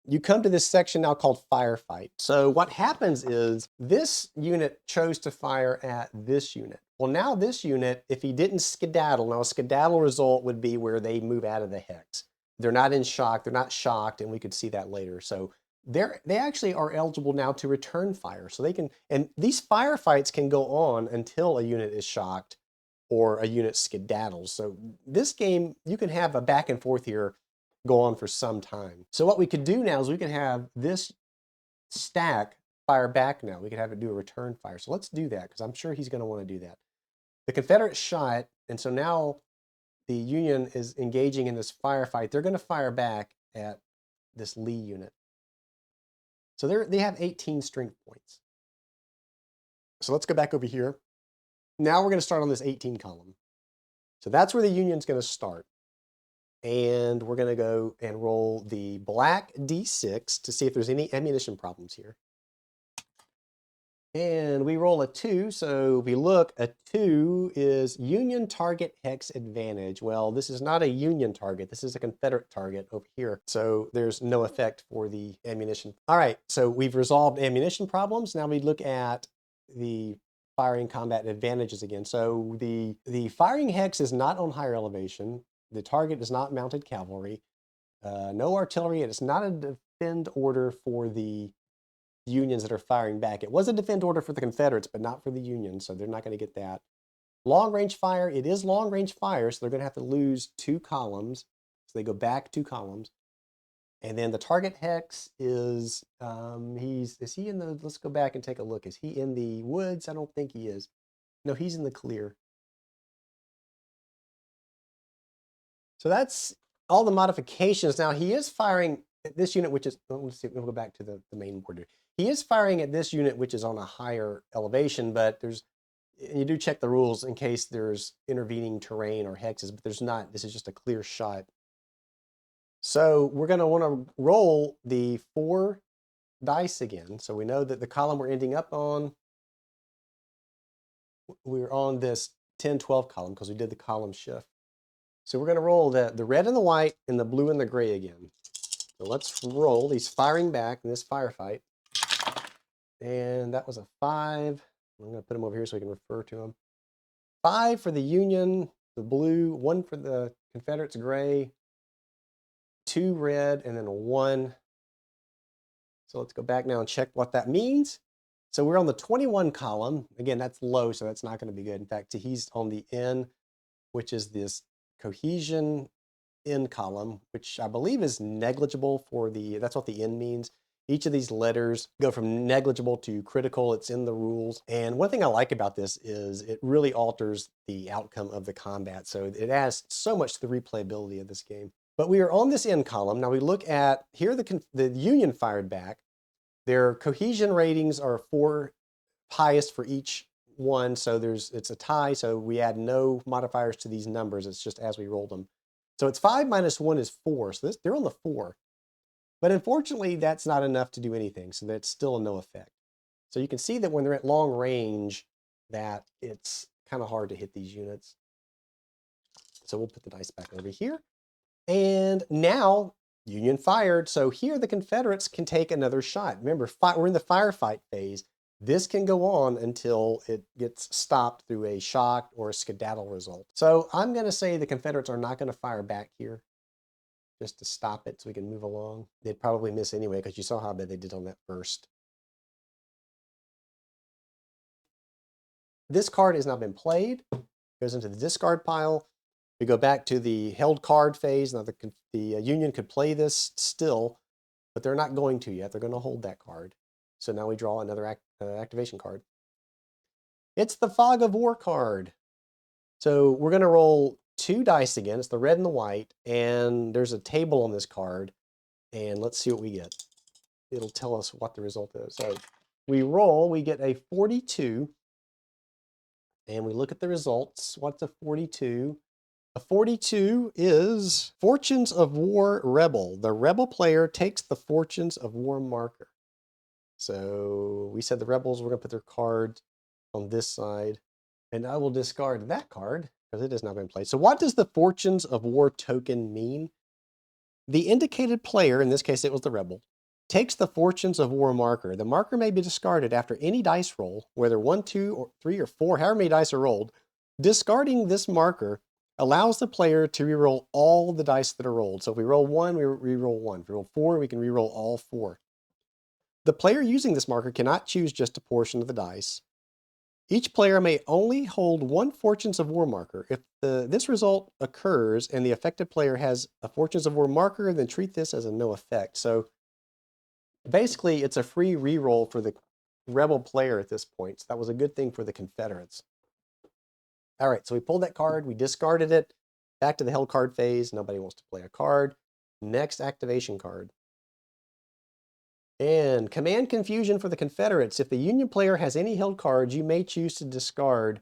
you come to this section now called firefight. So what happens is this unit chose to fire at this unit. Well, now this unit, if he didn't skedaddle, now a skedaddle result would be where they move out of the hex. They're not in shock, they're not shocked, and we could see that later. So they actually are eligible now to return fire. So they can, and these firefights can go on until a unit is shocked or a unit skedaddles. So this game, you can have a back and forth here go on for some time. So what we could do now is we can have this stack fire back now. We could have it do a return fire. So let's do that, because I'm sure he's going to want to do that. The Confederate shot, and so now the Union is engaging in this firefight. They're going to fire back at this Lee unit. So they have 18 strength points. So let's go back over here. Now we're going to start on this 18 column. So that's where the Union's going to start. And we're going to go and roll the black D6 to see if there's any ammunition problems here. And we roll a 2, so we look, a 2 is Union target hex advantage. Well, this is not a Union target. This is a Confederate target over here. So there's no effect for the ammunition. All right, so we've resolved ammunition problems. Now we look at the firing combat advantages again. So the firing hex is not on higher elevation. The target is not mounted cavalry. No artillery, and it's not a defend order for the Unions that are firing back. It was a defend order for the Confederates, but not for the Unions, so they're not going to get that. Long range fire, it is long range fire, so they're going to have to lose 2 columns. So they go back 2 columns. And then the target hex is, is he in the, let's go back and take a look. Is he in the woods? I don't think he is. No, he's in the clear. So that's all the modifications. Now he is firing at this unit, which is, let's see, we'll go back to the main board. He is firing at this unit, which is on a higher elevation, but you do check the rules in case there's intervening terrain or hexes, but there's not. This is just a clear shot. So we're going to want to roll the 4 dice again. So we know that the column we're ending up on, we're on this 10-12 column because we did the column shift. So we're going to roll the red and the white and the blue and the gray again. So let's roll. He's firing back in this firefight. And that was a 5. I'm going to put him over here so we can refer to him. 5 for the Union, the blue, 1 for the Confederates, gray, 2 red, and then a 1. So let's go back now and check what that means. So we're on the 21 column. Again, that's low, so that's not going to be good. In fact, he's on the N, which is this cohesion N column, which I believe is negligible for that's what the N means. Each of these letters go from negligible to critical. It's in the rules. And one thing I like about this is it really alters the outcome of the combat. So it adds so much to the replayability of this game. But we are on this N column. Now we look at, here the Union fired back. Their cohesion ratings are 4 highest for each one. So it's a tie. So we add no modifiers to these numbers. It's just as we roll them. So it's 5 minus 1 is 4. So they're on the 4. But unfortunately, that's not enough to do anything. So that's still a no effect. So you can see that when they're at long range, that it's kind of hard to hit these units. So we'll put the dice back over here. And now Union fired. So here the Confederates can take another shot. Remember, we're in the firefight phase. This can go on until it gets stopped through a shock or a skedaddle result. So I'm going to say the Confederates are not going to fire back here just to stop it so we can move along. They'd probably miss anyway because you saw how bad they did on that first. This card has now been played. Goes into the discard pile. We go back to the held card phase. Now the Union could play this still, but they're not going to yet. They're going to hold that card. So now we draw another activation card. It's the Fog of War card. So we're going to roll 2 dice again. It's the red and the white. And there's a table on this card. And let's see what we get. It'll tell us what the result is. So we roll, we get a 42. And we look at the results. What's a 42? A 42 is Fortunes of War Rebel. The Rebel player takes the Fortunes of War marker. So we said the Rebels were going to put their card on this side. And I will discard that card because it has not been played. So what does the Fortunes of War token mean? The indicated player, in this case it was the Rebel, takes the Fortunes of War marker. The marker may be discarded after any dice roll, whether 1, 2, or 3, or 4, however many dice are rolled. Discarding this marker allows the player to reroll all the dice that are rolled. So if we roll 1, we reroll 1. If we roll 4, we can reroll all 4. The player using this marker cannot choose just a portion of the dice. Each player may only hold 1 Fortunes of War marker. If this result occurs and the affected player has a Fortunes of War marker, then treat this as a no effect. So basically, it's a free reroll for the Rebel player at this point. So that was a good thing for the Confederates. All right, so we pulled that card, we discarded it. Back to the held card phase. Nobody wants to play a card. Next activation card. And Command Confusion for the Confederates. If the Union player has any held cards, you may choose to discard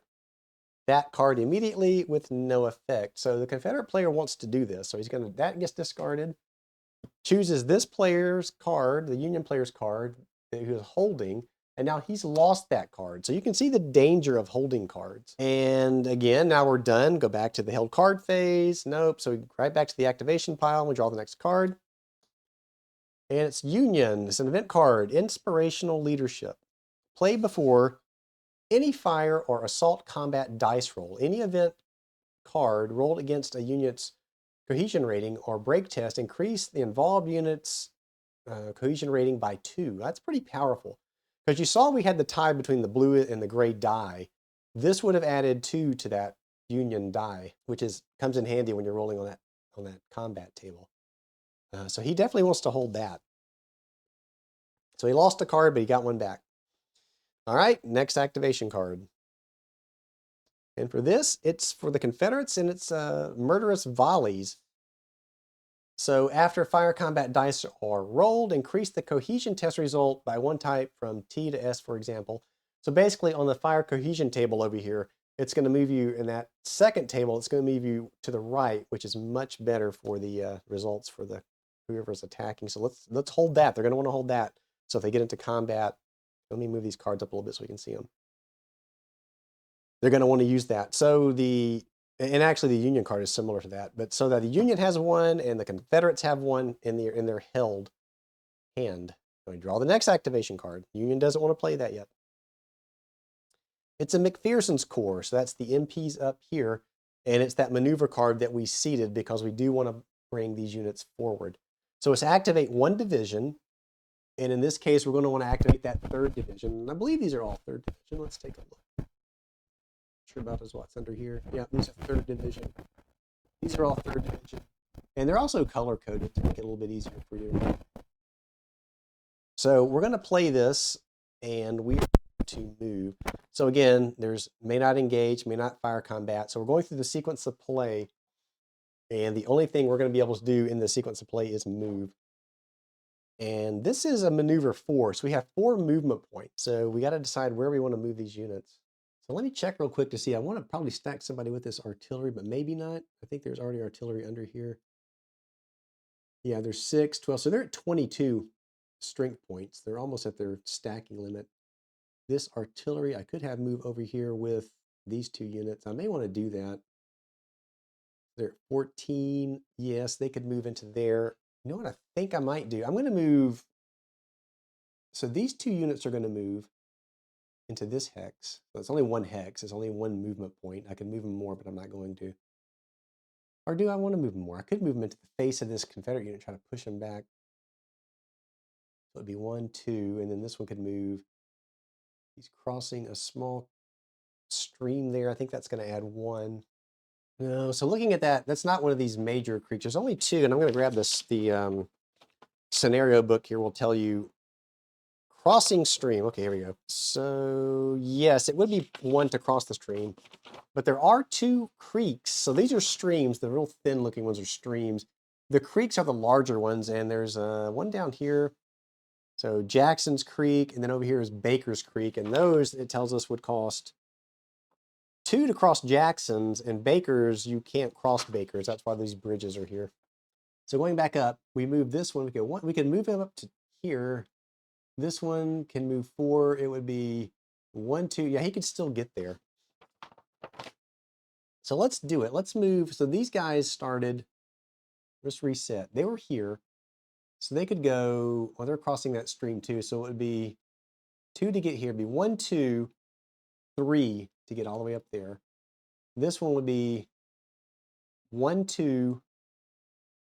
that card immediately with no effect. So the Confederate player wants to do this. So that gets discarded. Chooses this player's card, the Union player's card, who's holding. And now he's lost that card. So you can see the danger of holding cards. And again, now we're done. Go back to the held card phase. Nope. So right back to the activation pile. We draw the next card. And it's Union. It's an event card. Inspirational Leadership. Play before any fire or assault combat dice roll. Any event card rolled against a unit's cohesion rating or break test increase the involved unit's cohesion rating by 2. That's pretty powerful. Because you saw we had the tie between the blue and the gray die. This would have added 2 to that Union die, which comes in handy when you're rolling on that combat table. So he definitely wants to hold that. So he lost a card, but he got one back. All right, next activation card. And for this, it's for the Confederates, and it's Murderous Volleys. So after fire combat dice are rolled, increase the cohesion test result by 1 type from T to S, for example. So basically on the fire cohesion table over here, it's going to move you in that second table, it's going to move you to the right, which is much better for the results for the whoever's attacking. So let's hold that. They're going to want to hold that. So if they get into combat, let me move these cards up a little bit so we can see them. They're going to want to use that. So and actually the Union card is similar to that, but so that the Union has one and the Confederates have one in their held hand. So we draw the next activation card. Union doesn't want to play that yet. It's a McPherson's Corps, so that's the MPs up here, and it's that maneuver card that we seeded because we do want to bring these units forward. So it's activate 1 division, and in this case, we're going to want to activate that 3rd division. And I believe these are all 3rd division. Let's take a look. Sure about what's under here. Yeah, these are 3rd division. These are all 3rd division. And they're also color coded to make it a little bit easier for you. So we're going to play this, and we are to move. So again, there's may not engage, may not fire combat. So we're going through the sequence of play, and the only thing we're going to be able to do in the sequence of play is move. And this is a maneuver 4, so we have 4 movement points. So we got to decide where we want to move these units. So let me check real quick to see. I want to probably stack somebody with this artillery, but maybe not. I think there's already artillery under here. Yeah, there's 6, 12. So they're at 22 strength points. They're almost at their stacking limit. This artillery, I could have move over here with these 2 units. I may want to do that. They're at 14. Yes, they could move into there. You know what I think I might do? I'm going to move. So these 2 units are going to move into this hex. So it's only 1 hex. It's only 1 movement point. I can move them more, but I'm not going to. Or do I want to move them more? I could move them into the face of this Confederate unit, try to push them back. So it'd be 1, 2, and then this one could move. He's crossing a small stream there. I think that's going to add 1. No, so looking at that, that's not one of these major creatures. Only 2, and I'm going to grab the scenario book here will tell you crossing stream. Okay, here we go. So yes, it would be 1 to cross the stream, but there are 2 creeks. So these are streams. The real thin looking ones are streams. The creeks are the larger ones, and there's one down here. So Jackson's Creek, and then over here is Baker's Creek, and those, it tells us, would cost 2 to cross Jackson's, and Baker's, you can't cross Baker's. That's why these bridges are here. So going back up, we move this one. We can move him up to here. This one can move 4. It would be 1, 2. Yeah, he could still get there. So let's do it. Let's move. So these guys started, let's reset. They were here. So they could go, well, they're crossing that stream too. So it would be 2 to get here. It'd be 1, 2, 3 to get all the way up there. This one would be 1, 2,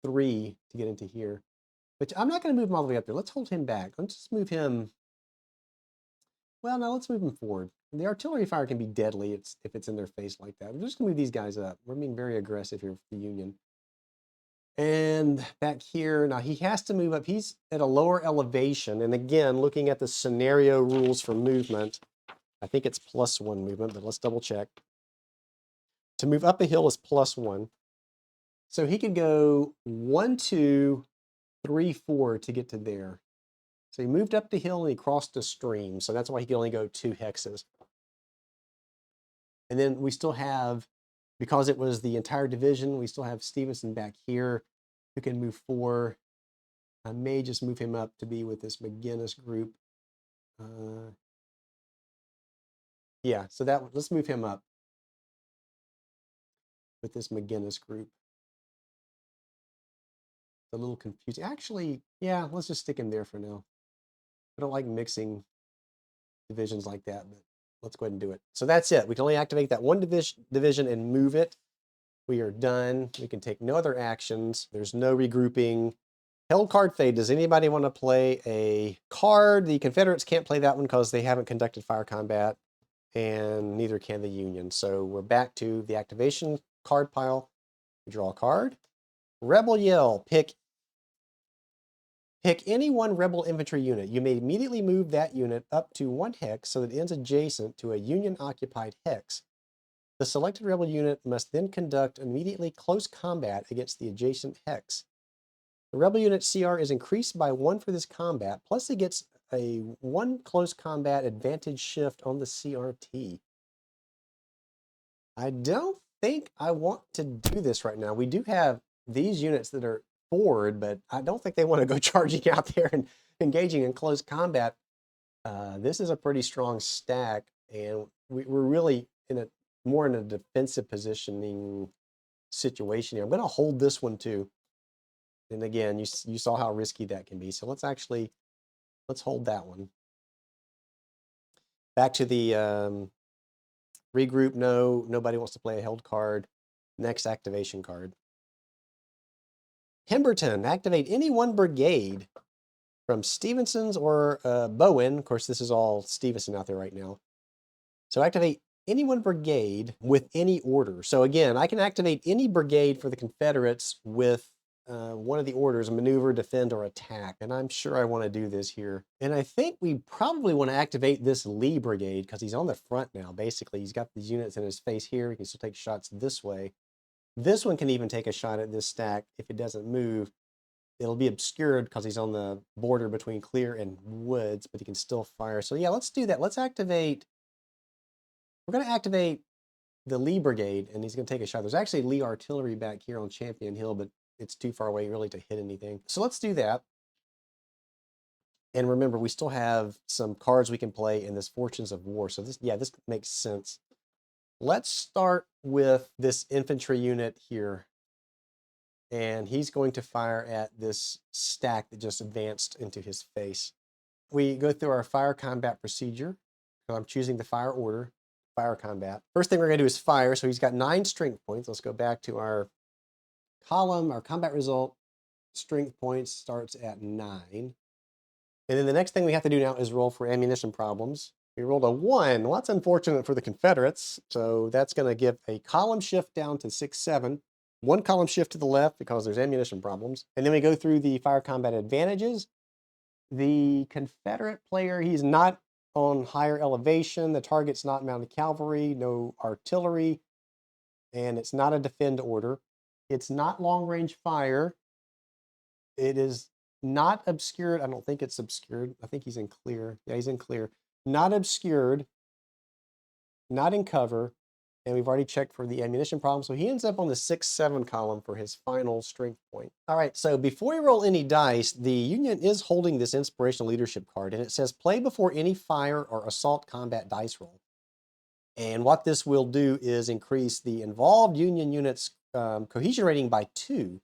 3 to get into here. But I'm not going to move him all the way up there. Let's hold him back. Let's just move him. Well, no, let's move him forward. The artillery fire can be deadly if it's in their face like that. We're just going to move these guys up. We're being very aggressive here for the Union. And back here, now he has to move up. He's at a lower elevation. And again, looking at the scenario rules for movement, I think it's +1 movement, but let's double check. To move up a hill is +1. So he could go 1, 2, 3, 4 to get to there. So he moved up the hill and he crossed a stream. So that's why he could only go 2 hexes. And then we still have, because it was the entire division, we still have Stevenson back here who can move 4. I may just move him up to be with this McGinnis group. Yeah, so that, let's move him up with this McGinnis group. It's a little confusing. Actually, yeah, let's just stick him there for now. I don't like mixing divisions like that, but let's go ahead and do it. So that's it. We can only activate that one division and move it. We are done. We can take no other actions. There's no regrouping. Held card fade. Does anybody want to play a card? The Confederates can't play that one because they haven't conducted fire combat, and neither can the Union. So we're back to the activation card pile. We draw a card. Rebel Yell. Pick any one rebel infantry unit. You may immediately move that unit up to 1 hex so that it ends adjacent to a Union-occupied hex. The selected rebel unit must then conduct immediately close combat against the adjacent hex. The rebel unit CR is increased by 1 for this combat, plus it gets a 1 close combat advantage shift on the CRT. I don't think I want to do this right now. We do have these units that are forward, but I don't think they want to go charging out there and engaging in close combat. This is a pretty strong stack, and we're really more in a defensive positioning situation here. I'm going to hold this one too. And again, you saw how risky that can be. So let's hold that one. Back to the regroup. No, nobody wants to play a held card. Next activation card. Pemberton, activate any one brigade from Stevenson's or Bowen. Of course, this is all Stevenson out there right now. So activate any one brigade with any order. So again, I can activate any brigade for the Confederates with one of the orders: maneuver, defend, or attack. And I'm sure I want to do this here. And I think we probably want to activate this Lee brigade because he's on the front now. Basically, he's got these units in his face here. He can still take shots this way. This one can even take a shot at this stack if it doesn't move. It'll be obscured because he's on the border between clear and woods, but he can still fire. So yeah, let's do that. Let's activate. We're going to activate the Lee brigade, and he's going to take a shot. There's actually Lee artillery back here on Champion Hill, but it's too far away really to hit anything. So let's do that. And remember, we still have some cards we can play in this Fortunes of War. So this makes sense. Let's start with this infantry unit here. And he's going to fire at this stack that just advanced into his face. We go through our fire combat procedure. So I'm choosing the fire order, fire combat. First thing we're going to do is fire. So he's got 9 strength points. Let's go back to our column. Our combat result strength points starts at 9. And then the next thing we have to do now is roll for ammunition problems. We rolled a 1. Well, that's unfortunate for the Confederates. So that's going to give a column shift down to 6-7. 1 column shift to the left because there's ammunition problems. And then we go through the fire combat advantages. The Confederate player, he's not on higher elevation. The target's not mounted cavalry, no artillery, and it's not a defend order. It's not long range fire. It is not obscured. I don't think it's obscured. I think he's in clear. Yeah, he's in clear. Not obscured, not in cover. And we've already checked for the ammunition problem. So he ends up on the 6-7 column for his final strength point. All right, so before we roll any dice, the Union is holding this inspirational leadership card, and it says play before any fire or assault combat dice roll. And what this will do is increase the involved Union units' cohesion rating by 2.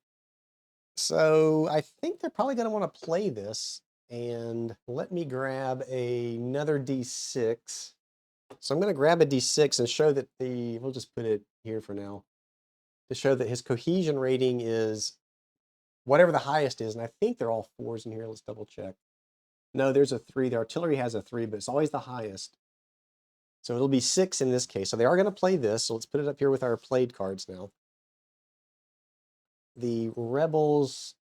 So I think they're probably going to want to play this. And let me grab another D6. So I'm going to grab a D6 and show that we'll just put it here for now, to show that his cohesion rating is whatever the highest is. And I think they're all 4s in here. Let's double check. No, there's a 3. The artillery has a 3, but it's always the highest. So it'll be 6 in this case. So they are going to play this. So let's put it up here with our played cards now. The rebels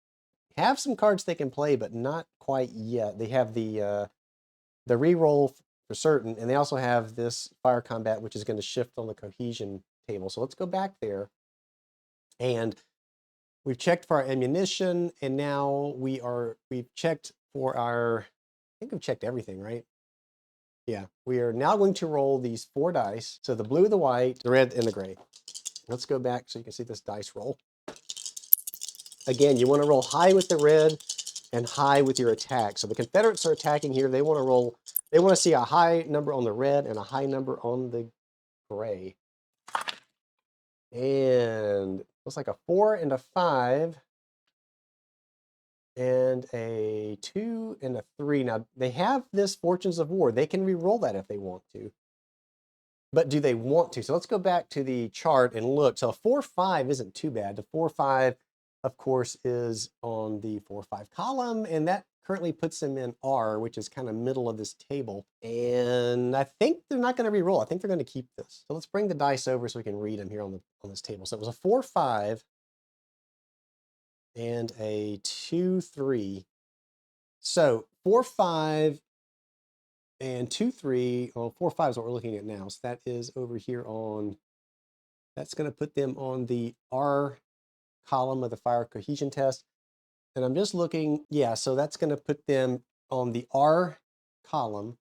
have some cards they can play, but not quite yet. They have the reroll for certain, and they also have this fire combat, which is going to shift on the cohesion table. So let's go back there, and we've checked for our ammunition, and now we've checked for our, I think we've checked everything, right? Yeah, we are now going to roll these 4 dice. So the blue, the white, the red, and the gray. Let's go back so you can see this dice roll. Again, you want to roll high with the red and high with your attack. So the Confederates are attacking here. They want to roll, they want to see a high number on the red and a high number on the gray. And looks like a 4 and a 5 and a 2 and a 3. Now they have this Fortunes of War. They can re-roll that if they want to. But do they want to? So let's go back to the chart and look. So 4-5 isn't too bad. The 4-5, of course, is on the 4-5 column, and that currently puts them in R, which is kind of middle of this table. And I think they're not going to re-roll. I think they're going to keep this. So let's bring the dice over so we can read them here on this table. So it was a 4-5 and a 2-3. So 4-5 and 2-3, well, 4-5 is what we're looking at now. So that is over here on, that's going to put them on the R column of the fire cohesion test. And I'm just looking, yeah, so that's going to put them on the R column.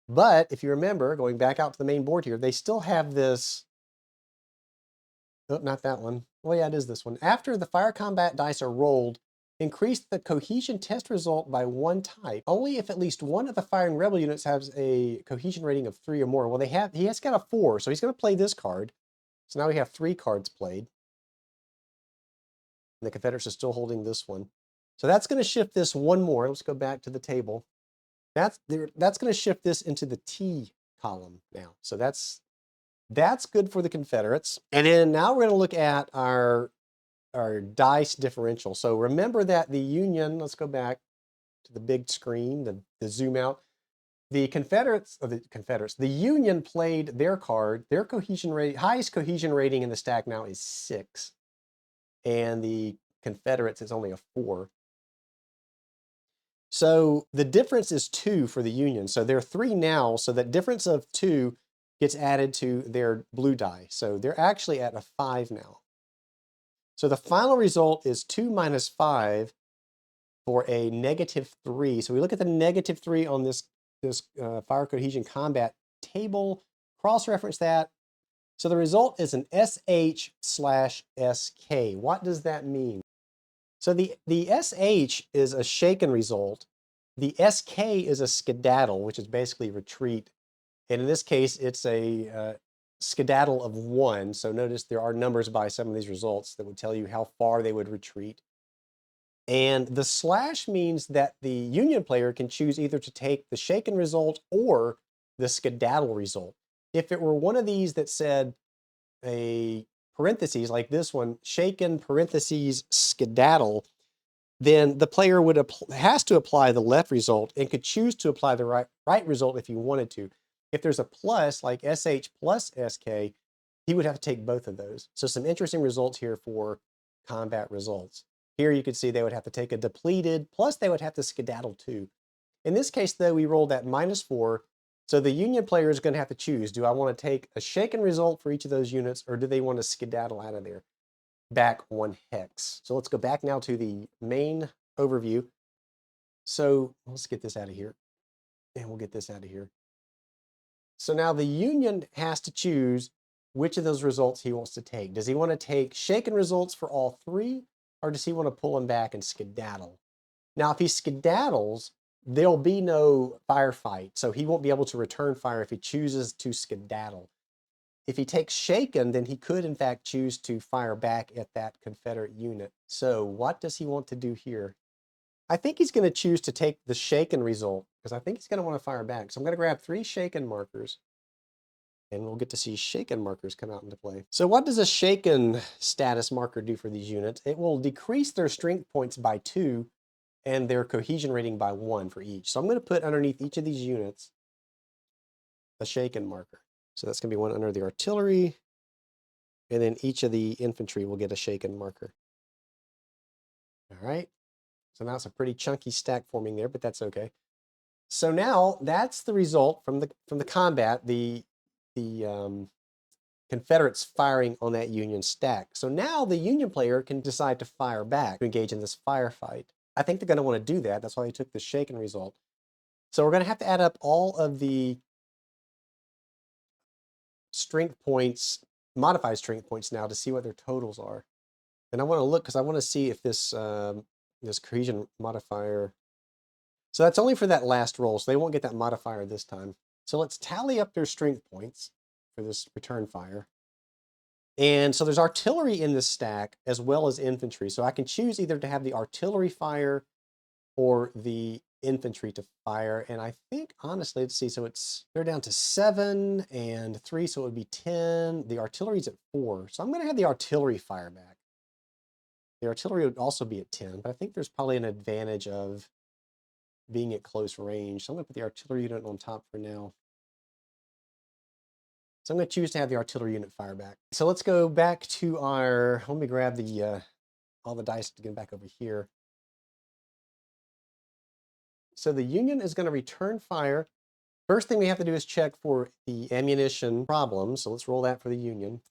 But if you remember, going back out to the main board here, they still have this, oh, not that one. Well, yeah, it is this one. After the fire combat dice are rolled, increase the cohesion test result by 1 type, only if at least one of the firing rebel units has a cohesion rating of 3 or more. Well, he has got a 4, so he's going to play this card. So now we have 3 cards played. And the Confederates are still holding this one. So that's going to shift this one more. Let's go back to the table. That's going to shift this into the T column now. So that's good for the Confederates. And then now we're going to look at our dice differential. So remember that the Union, let's go back to the big screen, the zoom out. The the Union played their card. Their cohesion rate, highest cohesion rating in the stack now is 6. And the Confederates is only a 4. So the difference is 2 for the Union. So they're 3 now. So that difference of 2 gets added to their blue die. So they're actually at a 5 now. So the final result is 2 minus 5 for a -3. So we look at the -3 on this fire cohesion combat table, cross-reference that. So the result is an SH/SK. What does that mean? So the SH is a shaken result. The SK is a skedaddle, which is basically retreat. And in this case, it's a skedaddle of 1. So notice there are numbers by some of these results that would tell you how far they would retreat. And the slash means that the Union player can choose either to take the shaken result or the skedaddle result. If it were one of these that said a parentheses like this one, shaken parentheses skedaddle, then the player has to apply the left result and could choose to apply the right result if he wanted to. If there's a plus, like SH plus SK, he would have to take both of those. So some interesting results here for combat results. Here you could see they would have to take a depleted, plus they would have to skedaddle too. In this case, though, we rolled that -4. So the Union player is going to have to choose, do I want to take a shaken result for each of those units, or do they want to skedaddle out of there? Back 1 hex. So let's go back now to the main overview. So let's get this out of here. And we'll get this out of here. So now the Union has to choose which of those results he wants to take. Does he want to take shaken results for all 3, or does he want to pull them back and skedaddle? Now, if he skedaddles, there'll be no firefight, so he won't be able to return fire if he chooses to skedaddle. If he takes shaken, then he could in fact choose to fire back at that Confederate unit. So what does he want to do here? I think he's going to choose to take the shaken result because I think he's going to want to fire back. So I'm going to grab 3 shaken markers and we'll get to see shaken markers come out into play. So what does a shaken status marker do for these units? It will decrease their strength points by 2 and their cohesion rating by 1 for each. So I'm going to put underneath each of these units a shaken marker. So that's going to be one under the artillery, and then each of the infantry will get a shaken marker. All right. So now it's a pretty chunky stack forming there, but that's okay. So now that's the result from the combat, the Confederates firing on that Union stack. So now the Union player can decide to fire back to engage in this firefight. I think they're going to want to do that. That's why they took the shaken result. So we're going to have to add up all of the strength points, modified strength points now to see what their totals are. And I want to look because I want to see if this this cohesion modifier. So that's only for that last roll, so they won't get that modifier this time. So let's tally up their strength points for this return fire. And so there's artillery in this stack as well as infantry. So I can choose either to have the artillery fire or the infantry to fire. And I think, honestly, let's see. So they're down to 7 and 3, so it would be 10. The artillery's at 4. So I'm going to have the artillery fire back. The artillery would also be at 10, but I think there's probably an advantage of being at close range. So I'm going to put the artillery unit on top for now. So I'm going to choose to have the artillery unit fire back. So let's go back to our, let me grab the all the dice to get back over here. So the Union is going to return fire. First thing we have to do is check for the ammunition problem. So let's roll that for the Union.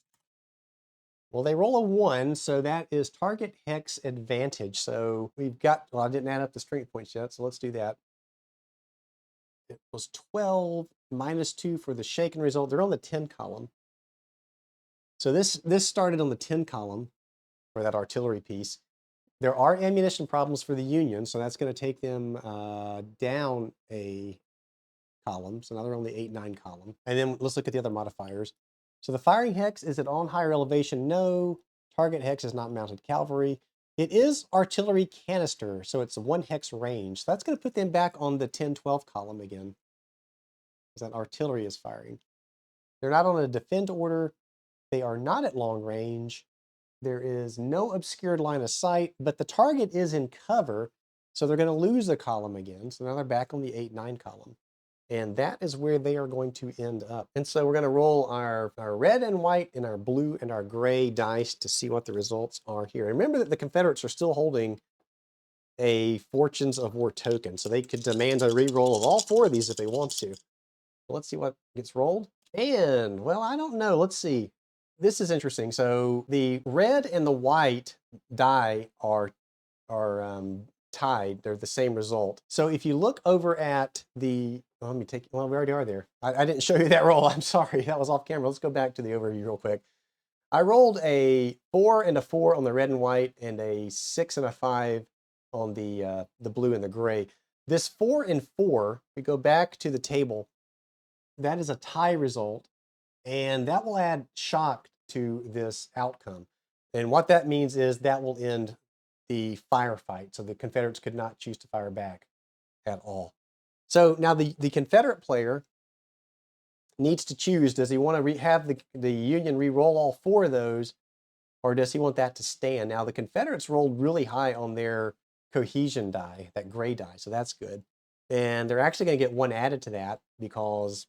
Well, they roll a 1, so that is target hex advantage. So we've got, well, I didn't add up the strength points yet, so let's do that. It was 12 minus 2 for the shaken result. They're on the 10 column. So this started on the 10 column for that artillery piece. There are ammunition problems for the Union, so that's going to take them down a column. So now they're on the 8-9 column. And then let's look at the other modifiers. So the firing hex, is it on higher elevation? No. Target hex is not mounted cavalry. It is artillery canister, so it's a 1 hex range. So that's going to put them back on the 10-12 column again, because that artillery is firing. They're not on a defend order. They are not at long range. There is no obscured line of sight, but the target is in cover, so they're going to lose a column again. So now they're back on the 8-9 column. And that is where they are going to end up. And so we're going to roll our red and white and our blue and our gray dice to see what the results are here. And remember that the Confederates are still holding a Fortunes of War token, so they could demand a re-roll of all 4 of these if they want to. Let's see what gets rolled. And, well, I don't know. Let's see. This is interesting. So the red and the white die are tied. They're the same result. So if you look over at the, well, let me take, well, we already are there. I didn't show you that roll. I'm sorry. That was off camera. Let's go back to the overview real quick. I rolled a 4 and a 4 on the red and white and a 6 and a 5 on the blue and the gray. This 4 and 4, we go back to the table, that is a tie result, and that will add shock to this outcome. And what that means is that will end the firefight. So the Confederates could not choose to fire back at all. So now the Confederate player needs to choose, does he want to have the Union re-roll all 4 of those, or does he want that to stand? Now the Confederates rolled really high on their cohesion die, that gray die, so that's good. And they're actually going to get 1 added to that because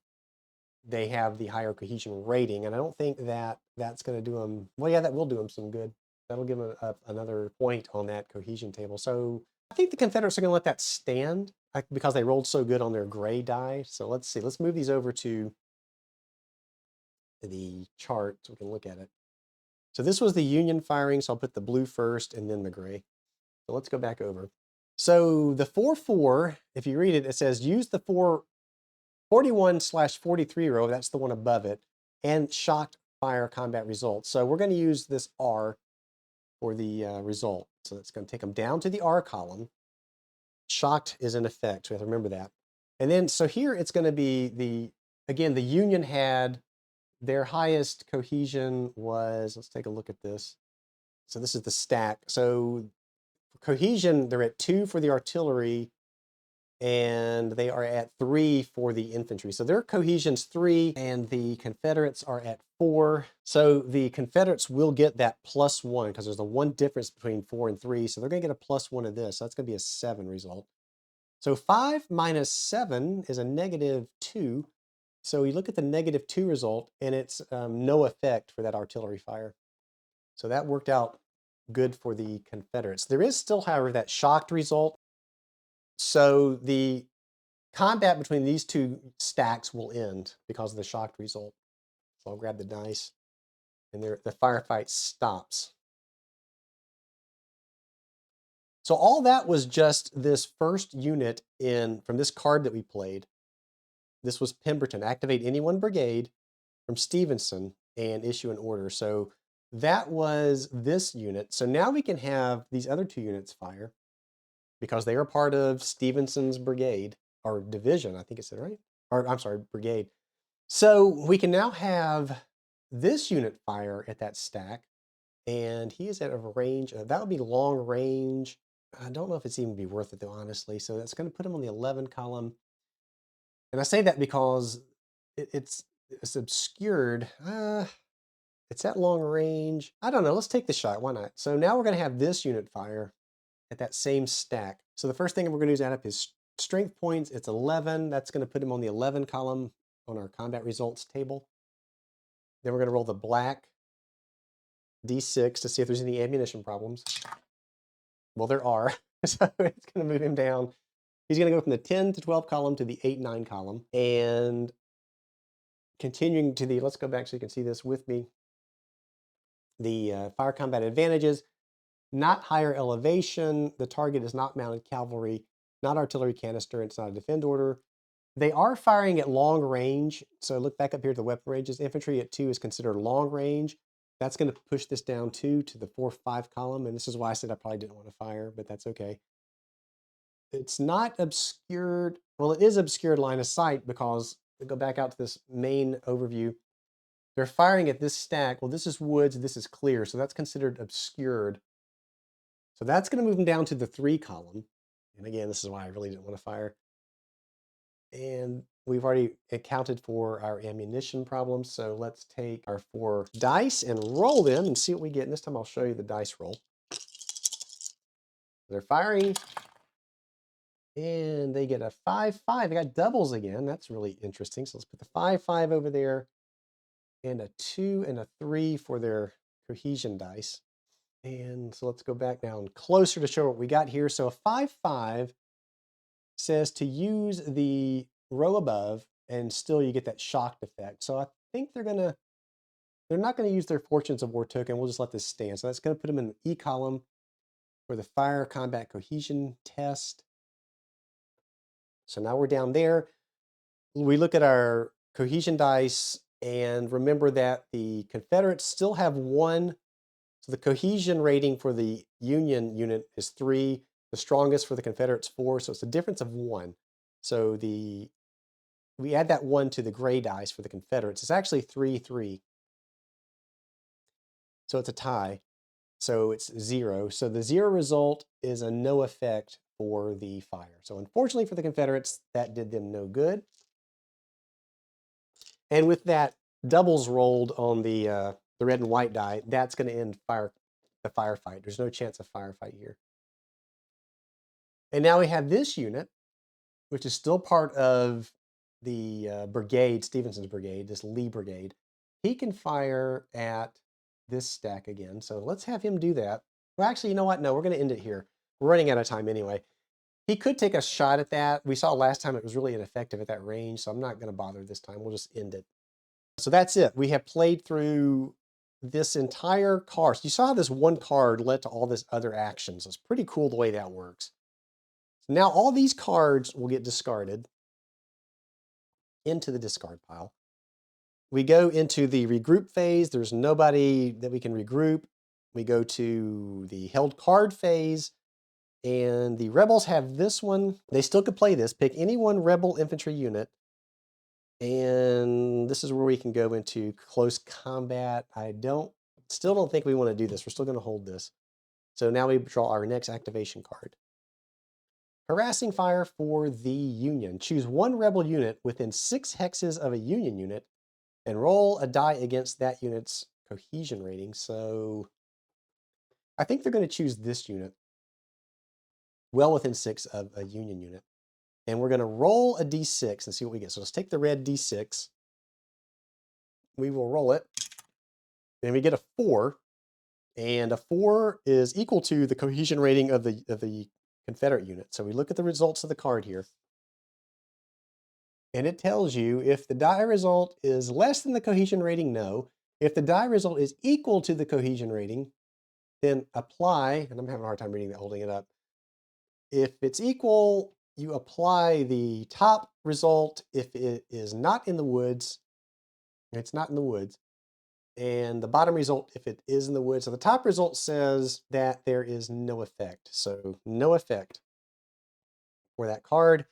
they have the higher cohesion rating. And I don't think that that's going to do them, well, yeah, that will do them some good. That'll give them another point on that cohesion table. So I think the Confederates are going to let that stand because they rolled so good on their gray die. So let's see, let's move these over to the chart so we can look at it. So this was the Union firing, so I'll put the blue first and then the gray. So let's go back over. So the 4-4, if you read it, it says use the 41/43 row, that's the one above it, and shocked fire combat results. So we're going to use this R for the result. So it's going to take them down to the R column. Shocked is in effect, so we have to remember that. And then, so here it's going to be again, the Union had their highest cohesion was, let's take a look at this. So this is the stack. So for cohesion, they're at 2 for the artillery, and they are at 3 for the infantry. So their cohesion's 3, and the Confederates are at 4. So the Confederates will get that +1 because there's a 1 difference between 4 and 3. So they're going to get a +1 of this. So that's going to be a 7 result. So 5 minus 7 is a -2. So you look at the -2 result, and it's no effect for that artillery fire. So that worked out good for the Confederates. There is still, however, that shocked result. So the combat between these 2 stacks will end because of the shocked result. So I'll grab the dice, and the firefight stops. So all that was just this first unit from this card that we played. This was Pemberton. Activate any 1 brigade from Stevenson and issue an order. So that was this unit. So now we can have these other 2 units fire. because they are part of Stevenson's brigade or division, I think it said, right? Or I'm sorry, brigade. So we can now have this unit fire at that stack, and he is at a range of, that would be long range. I don't know if it's even be worth it though, honestly. So that's going to put him on the 11 column. And I say that because it's obscured. It's at long range. I don't know. Let's take the shot. Why not? So now we're going to have this unit fire at that same stack. So the first thing we're going to do is add up his strength points. It's 11. That's going to put him on the 11 column on our combat results table. Then we're going to roll the black D6 to see if there's any ammunition problems. Well, there are. So it's going to move him down. He's going to go from the 10 to 12 column to the 8, 9 column. And continuing to the, let's go back so you can see this with me. The fire combat advantages, not higher elevation. The target is not mounted cavalry, not artillery canister. It's not a defend order. They are firing at long range. So look back up here at the weapon ranges. Infantry at 2 is considered long range. That's going to push this down to the 4, 5 column. And this is why I said I probably didn't want to fire, but that's okay. It's not obscured. Well, it is obscured line of sight because we go back out to this main overview. They're firing at this stack. Well, this is woods, this is clear. So that's considered obscured. So that's going to move them down to the 3 column. And again, this is why I really didn't want to fire. And we've already accounted for our ammunition problems. So let's take our 4 dice and roll them and see what we get. And this time I'll show you the dice roll. They're firing. And they get a 5, 5. They got doubles again. That's really interesting. So let's put the 5, 5 over there. And a 2 and a 3 for their cohesion dice. And so let's go back down closer to show what we got here. So a 5, 5 says to use the row above and still you get that shocked effect. So I think they're not going to use their Fortunes of War token. We'll just let this stand. So that's going to put them in the E column for the fire combat cohesion test. So now we're down there. We look at our cohesion dice and remember that the Confederates still have 1. So the cohesion rating for the Union unit is 3. The strongest for the Confederates 4. So it's a difference of 1. So we add that 1 to the gray dice for the Confederates. It's actually 3, 3. So it's a tie. So it's 0. So the 0 result is a no effect for the fire. So unfortunately for the Confederates, that did them no good. And with that doubles rolled on the red and white die, that's going to end the firefight. There's no chance of firefight here. And now we have this unit, which is still part of the brigade, Stevenson's brigade, this Lee brigade. He can fire at this stack again. So let's have him do that. Well, actually, you know what? No, we're going to end it here. We're running out of time anyway. He could take a shot at that. We saw last time it was really ineffective at that range, so I'm not going to bother this time. We'll just end it. So that's it. We have played through this entire card. So you saw how this one card led to all this other actions. It's pretty cool the way that works. So now all these cards will get discarded into the discard pile. We go into the regroup phase. There's nobody that we can regroup. We go to the held card phase. And the rebels have this one. They still could play this. Pick any one rebel infantry unit. And this is where we can go into close combat. Still don't think we want to do this. We're still going to hold this. So now we draw our next activation card. Harassing fire for the Union. Choose one rebel unit within 6 hexes of a Union unit and roll a die against that unit's cohesion rating. So I think they're going to choose this unit well within 6 of a Union unit. And we're going to roll a d6 and see what we get. So let's take the red d6. We will roll it. And we get a 4. And a 4 is equal to the cohesion rating of the Confederate unit. So we look at the results of the card here. And it tells you if the die result is less than the cohesion rating, no. If the die result is equal to the cohesion rating, then apply, and I'm having a hard time reading that, holding it up. If it's equal, you apply the top result. If it is not in the woods, it's not in the woods. And the bottom result, if it is in the woods. So the top result says that there is no effect. So no effect. for that card.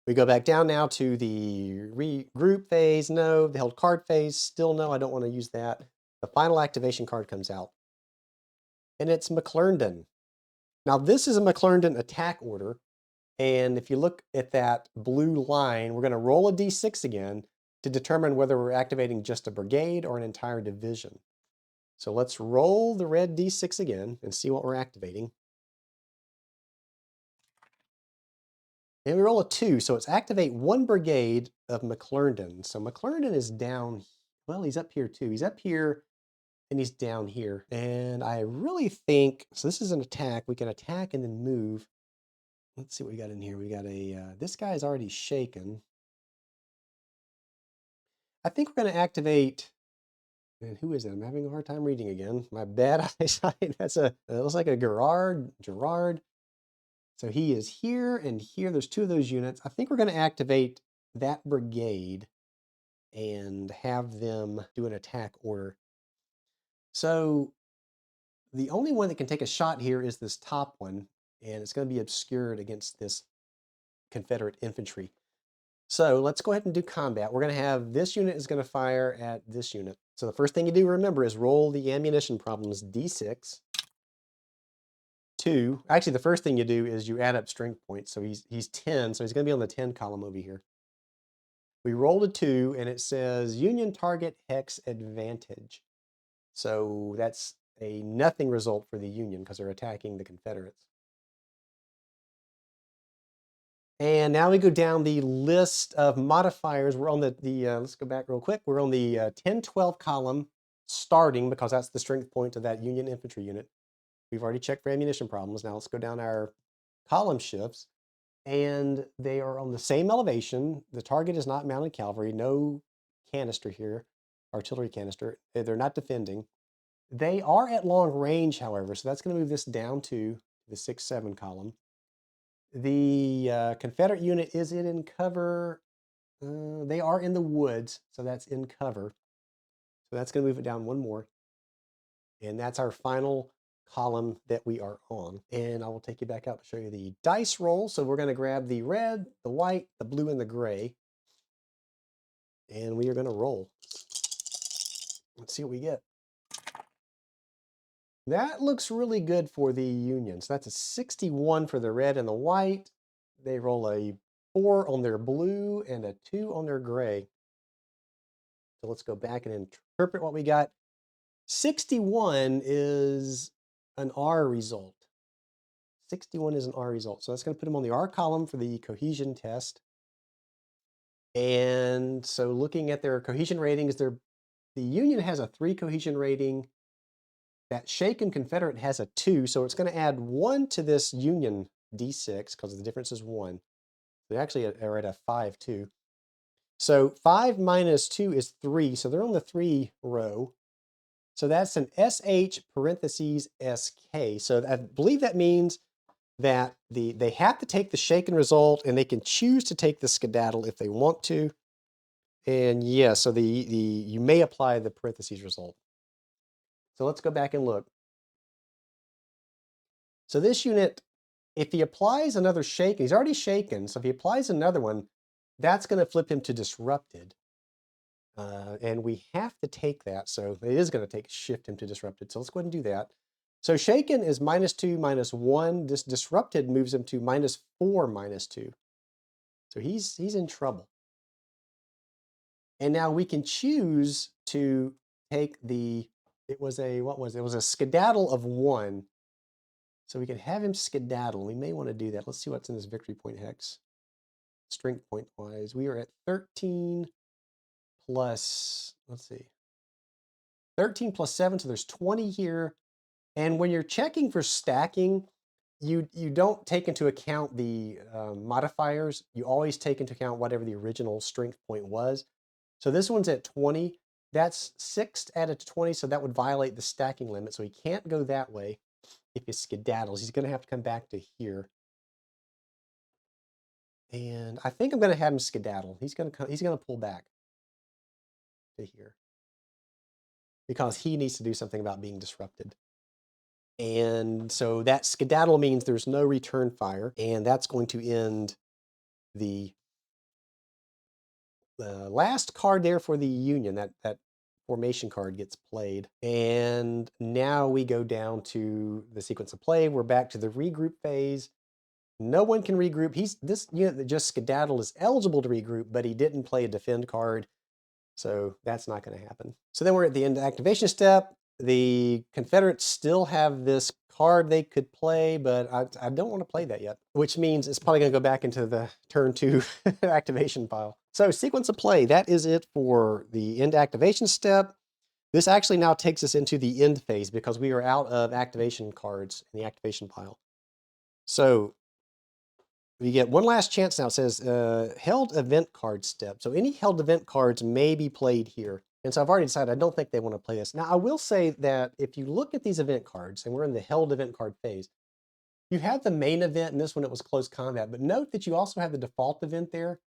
We go back down now to the regroup phase. No. The held card phase. Still no. I don't want to use that. The final activation card comes out. And it's McClernand. Now, this is a McClernand attack order. And if you look at that blue line, we're going to roll a d6 again to determine whether we're activating just a brigade or an entire division. So let's roll the red d6 again and see what we're activating. And we roll a 2, so it's activate 1 brigade of McClernand. So McClernand is down, well, he's up here too. He's up here and he's down here. And I really think, so this is an attack. We can attack and then move. Let's see what we got in here. We got a, this guy is already shaken. I think we're going to activate, and who is it? I'm having a hard time reading again. My bad eyesight. That's it looks like a Gerard. So he is here and here. There's 2 of those units. I think we're going to activate that brigade and have them do an attack order. So the only one that can take a shot here is this top one, and it's going to be obscured against this Confederate infantry. So let's go ahead and do combat. We're going to have this unit is going to fire at this unit. So the first thing you do, remember, is roll the ammunition problems d6. 2. Actually, the first thing you do is you add up strength points. So he's 10, so he's going to be on the 10 column over here. We rolled a 2, and it says Union target hex advantage. So that's a nothing result for the Union because they're attacking the Confederates. And now we go down the list of modifiers. We're on the let's go back real quick. We're on the 10-12 column starting because that's the strength point of that Union infantry unit. We've already checked for ammunition problems. Now let's go down our column shifts, and they are on the same elevation. The target is not mounted cavalry, no canister here, artillery canister. They're not defending. They are at long range, however, so that's going to move this down to the 6-7 column. The Confederate unit is in cover. They are in the woods, so that's in cover. So that's going to move it down 1 more. And that's our final column that we are on. And I will take you back out to show you the dice roll. So we're going to grab the red, the white, the blue, and the gray. And we are going to roll. Let's see what we get. That looks really good for the Union. So that's a 61 for the red and the white. They roll a 4 on their blue and a 2 on their gray. So let's go back and interpret what we got. 61 is an R result. 61 is an R result. So that's going to put them on the R column for the cohesion test. And so looking at their cohesion ratings, the Union has a 3 cohesion rating. That shaken Confederate has a 2, so it's going to add 1 to this Union d6 because the difference is 1. They actually are at a 5 too. So 5 minus 2 is 3, so they're on the 3 row. So that's an SH parentheses SK. So I believe that means that they have to take the shaken result, and they can choose to take the skedaddle if they want to. And yeah, so you may apply the parentheses result. So let's go back and look. So this unit, if he applies another shaken, he's already shaken, so if he applies another one, that's going to flip him to disrupted. And we have to take that, so it is going to shift him to disrupted. So let's go ahead and do that. So shaken is -2, -1. This disrupted moves him to -4, -2. So he's in trouble. And now we can choose to take it was a skedaddle of 1. So we can have him skedaddle. We may want to do that. Let's see what's in this victory point hex. Strength point wise, we are at 13 plus, let's see, 13 plus 7, so there's 20 here. And when you're checking for stacking, you don't take into account the modifiers. You always take into account whatever the original strength point was. So this one's at 20. That's 6 added to 20, so that would violate the stacking limit. So he can't go that way. If he skedaddles, he's going to have to come back to here. And I think I'm going to have him skedaddle. He's going to pull back to here because he needs to do something about being disrupted. And so that skedaddle means there's no return fire, and that's going to end the last card there for the Union, that formation card gets played. And now we go down to the sequence of play. We're back to the regroup phase. No one can regroup. This unit that just skedaddled is eligible to regroup, but he didn't play a defend card. So that's not going to happen. So then we're at the end activation step. The Confederates still have this card they could play, but I don't want to play that yet, which means it's probably going to go back into the turn 2 activation pile. So sequence of play, that is it for the end activation step. This actually now takes us into the end phase because we are out of activation cards in the activation pile. So we get one last chance now. It says held event card step. So any held event cards may be played here. And so I've already decided I don't think they want to play this. Now I will say that if you look at these event cards, and we're in the held event card phase, you have the main event, and this one it was close combat, but note that you also have the default event there.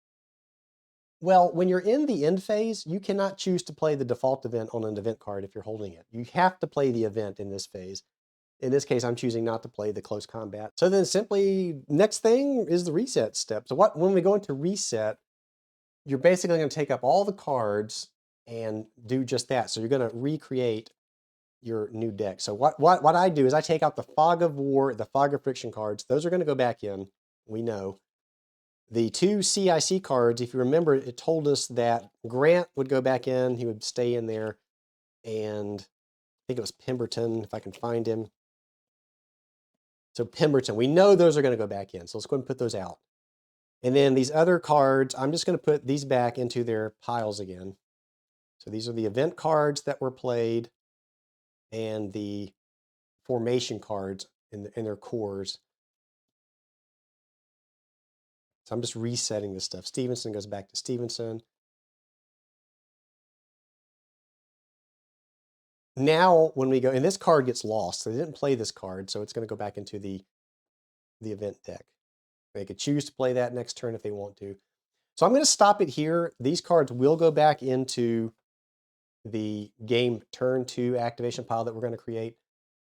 Well, when you're in the end phase, you cannot choose to play the default event on an event card if you're holding it. You have to play the event in this phase. In this case, I'm choosing not to play the close combat. So then simply, next thing is the reset step. So when we go into reset, you're basically going to take up all the cards and do just that. So you're going to recreate your new deck. So what I do is I take out the Fog of War, the Fog of Friction cards. Those are going to go back in, we know. The 2 CIC cards, if you remember, it told us that Grant would go back in, he would stay in there, and I think it was Pemberton, if I can find him. So Pemberton, we know those are going to go back in. So let's go ahead and put those out. And then these other cards, I'm just going to put these back into their piles again. So these are the event cards that were played and the formation cards in their cores. So I'm just resetting this stuff. Stevenson goes back to Stevenson. Now, when we go, and this card gets lost, so they didn't play this card, so it's going to go back into the event deck. They could choose to play that next turn if they want to. So I'm going to stop it here. These cards will go back into the game turn 2 activation pile that we're going to create,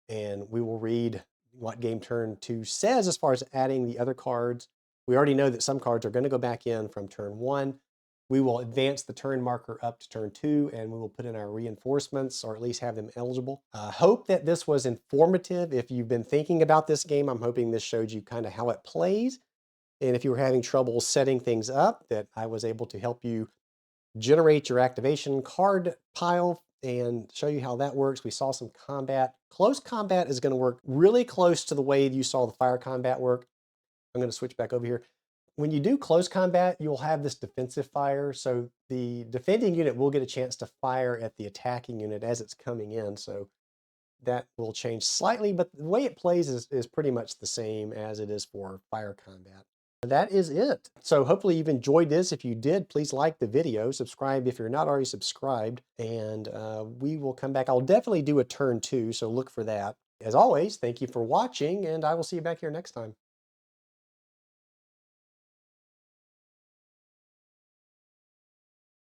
and we will read what game turn 2 says as far as adding the other cards. We already know that some cards are going to go back in from turn 1. We will advance the turn marker up to turn 2, and we will put in our reinforcements, or at least have them eligible. Hope that this was informative. If you've been thinking about this game, I'm hoping this showed you kind of how it plays. And if you were having trouble setting things up, that I was able to help you generate your activation card pile and show you how that works. We saw some combat. Close combat is going to work really close to the way you saw the fire combat work. I'm going to switch back over here. When you do close combat, you'll have this defensive fire. So the defending unit will get a chance to fire at the attacking unit as it's coming in. So that will change slightly, but the way it plays is pretty much the same as it is for fire combat. That is it. So hopefully you've enjoyed this. If you did, please like the video, subscribe if you're not already subscribed, and we will come back. I'll definitely do a turn 2, so look for that. As always, thank you for watching, and I will see you back here next time.